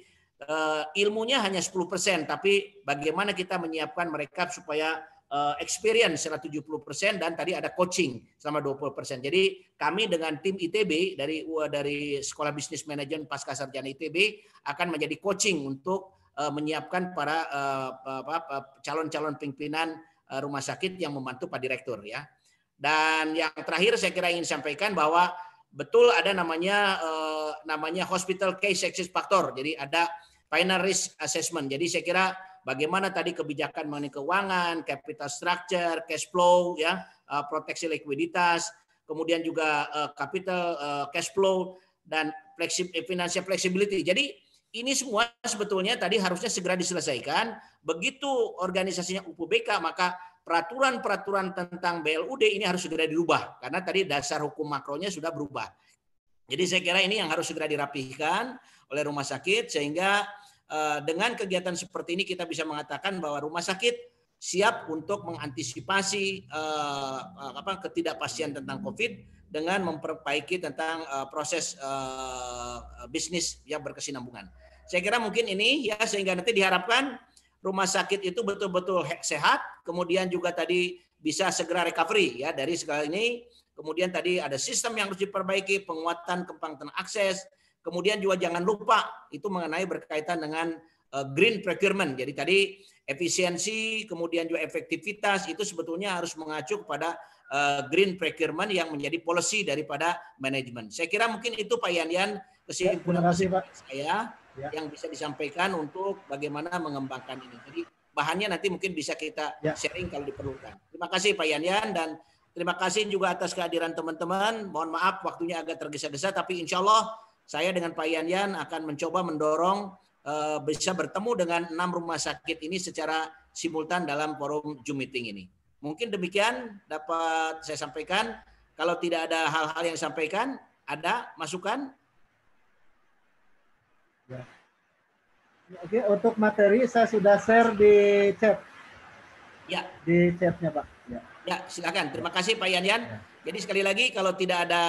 ilmunya hanya 10%, tapi bagaimana kita menyiapkan mereka supaya experience secara 70% dan tadi ada coaching selama 20%. Jadi kami dengan tim ITB dari Sekolah Bisnis Manajemen Pascasarjana ITB akan menjadi coaching untuk menyiapkan para calon-calon pimpinan rumah sakit yang membantu Pak Direktur ya. Dan yang terakhir saya kira ingin sampaikan bahwa betul ada namanya hospital case success factor. Jadi ada final risk assessment. Jadi saya kira bagaimana tadi kebijakan mengenai keuangan, capital structure, cash flow, ya, proteksi likuiditas, kemudian juga capital cash flow dan financial flexibility. Jadi ini semua sebetulnya tadi harusnya segera diselesaikan. Begitu organisasinya UPBK maka peraturan-peraturan tentang BLUD ini harus segera dirubah karena tadi dasar hukum makronya sudah berubah. Jadi saya kira ini yang harus segera dirapihkan oleh rumah sakit sehingga dengan kegiatan seperti ini kita bisa mengatakan bahwa rumah sakit siap untuk mengantisipasi ketidakpastian tentang COVID dengan memperbaiki tentang proses bisnis yang berkesinambungan. Saya kira mungkin ini ya sehingga nanti diharapkan rumah sakit itu betul-betul sehat, kemudian juga tadi bisa segera recovery ya dari segala ini. Kemudian tadi ada sistem yang harus diperbaiki, penguatan kepangkatan akses. Kemudian juga jangan lupa itu mengenai berkaitan dengan green procurement. Jadi tadi efisiensi, kemudian juga efektivitas itu sebetulnya harus mengacu kepada green procurement yang menjadi policy daripada manajemen. Saya kira mungkin itu Pak Yan kesimpulan saya yang bisa disampaikan untuk bagaimana mengembangkan ini. Jadi bahannya nanti mungkin bisa kita sharing kalau diperlukan. Terima kasih Pak Yan dan terima kasih juga atas kehadiran teman-teman. Mohon maaf waktunya agak tergesa-gesa tapi insya Allah saya dengan Pak Yan akan mencoba mendorong bisa bertemu dengan 6 rumah sakit ini secara simultan dalam forum Zoom meeting ini. Mungkin demikian dapat saya sampaikan. Kalau tidak ada hal-hal yang disampaikan, ada masukan? Ya. Oke, untuk materi saya sudah share di chat. Ya. Di chatnya Pak. Ya, silakan. Terima kasih Pak Yan. Ya. Jadi sekali lagi kalau tidak ada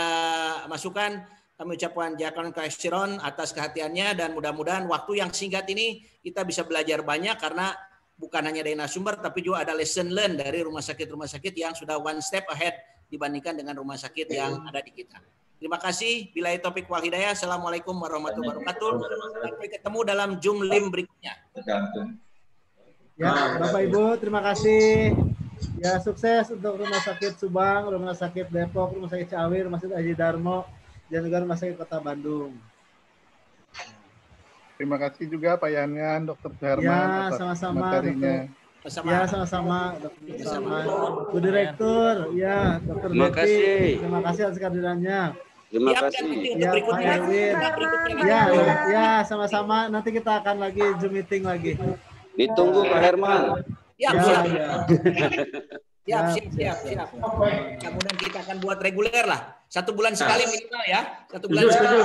masukan, kami ucapkan jazakallahu khairan atas kehatiannya dan mudah-mudahan waktu yang singkat ini kita bisa belajar banyak karena bukan hanya dari narasumber tapi juga ada lesson learn dari rumah sakit yang sudah one step ahead dibandingkan dengan rumah sakit yang ada di kita. Terima kasih. Billahi taufik wal hidayah. Assalamualaikum warahmatullahi wabarakatuh. Sampai ketemu dalam Zoom Lim berikutnya. Ya, Bapak Ibu, terima kasih. Ya, sukses untuk Rumah Sakit Subang, Rumah Sakit Depok, Rumah Sakit Ciawi, Rumah Sakit Haji Darmo, dan juga Rumah Sakit Kota Bandung. Terima kasih juga Pak Yan, Dr. Herman ya, atas sama-sama, materinya. Ya, sama-sama, Dr. Herman. Bu Direktur, ya, Dr. Devi, terima kasih atas kehadirannya. Terima kasih. Ya, Pak Erwin. Ya, sama-sama. Nanti kita akan lagi Zoom meeting lagi. Ditunggu Pak Herman. Siap. Siap. Kemudian kita akan buat reguler lah. 1 bulan sekali minimal ya. 1 bulan sekali.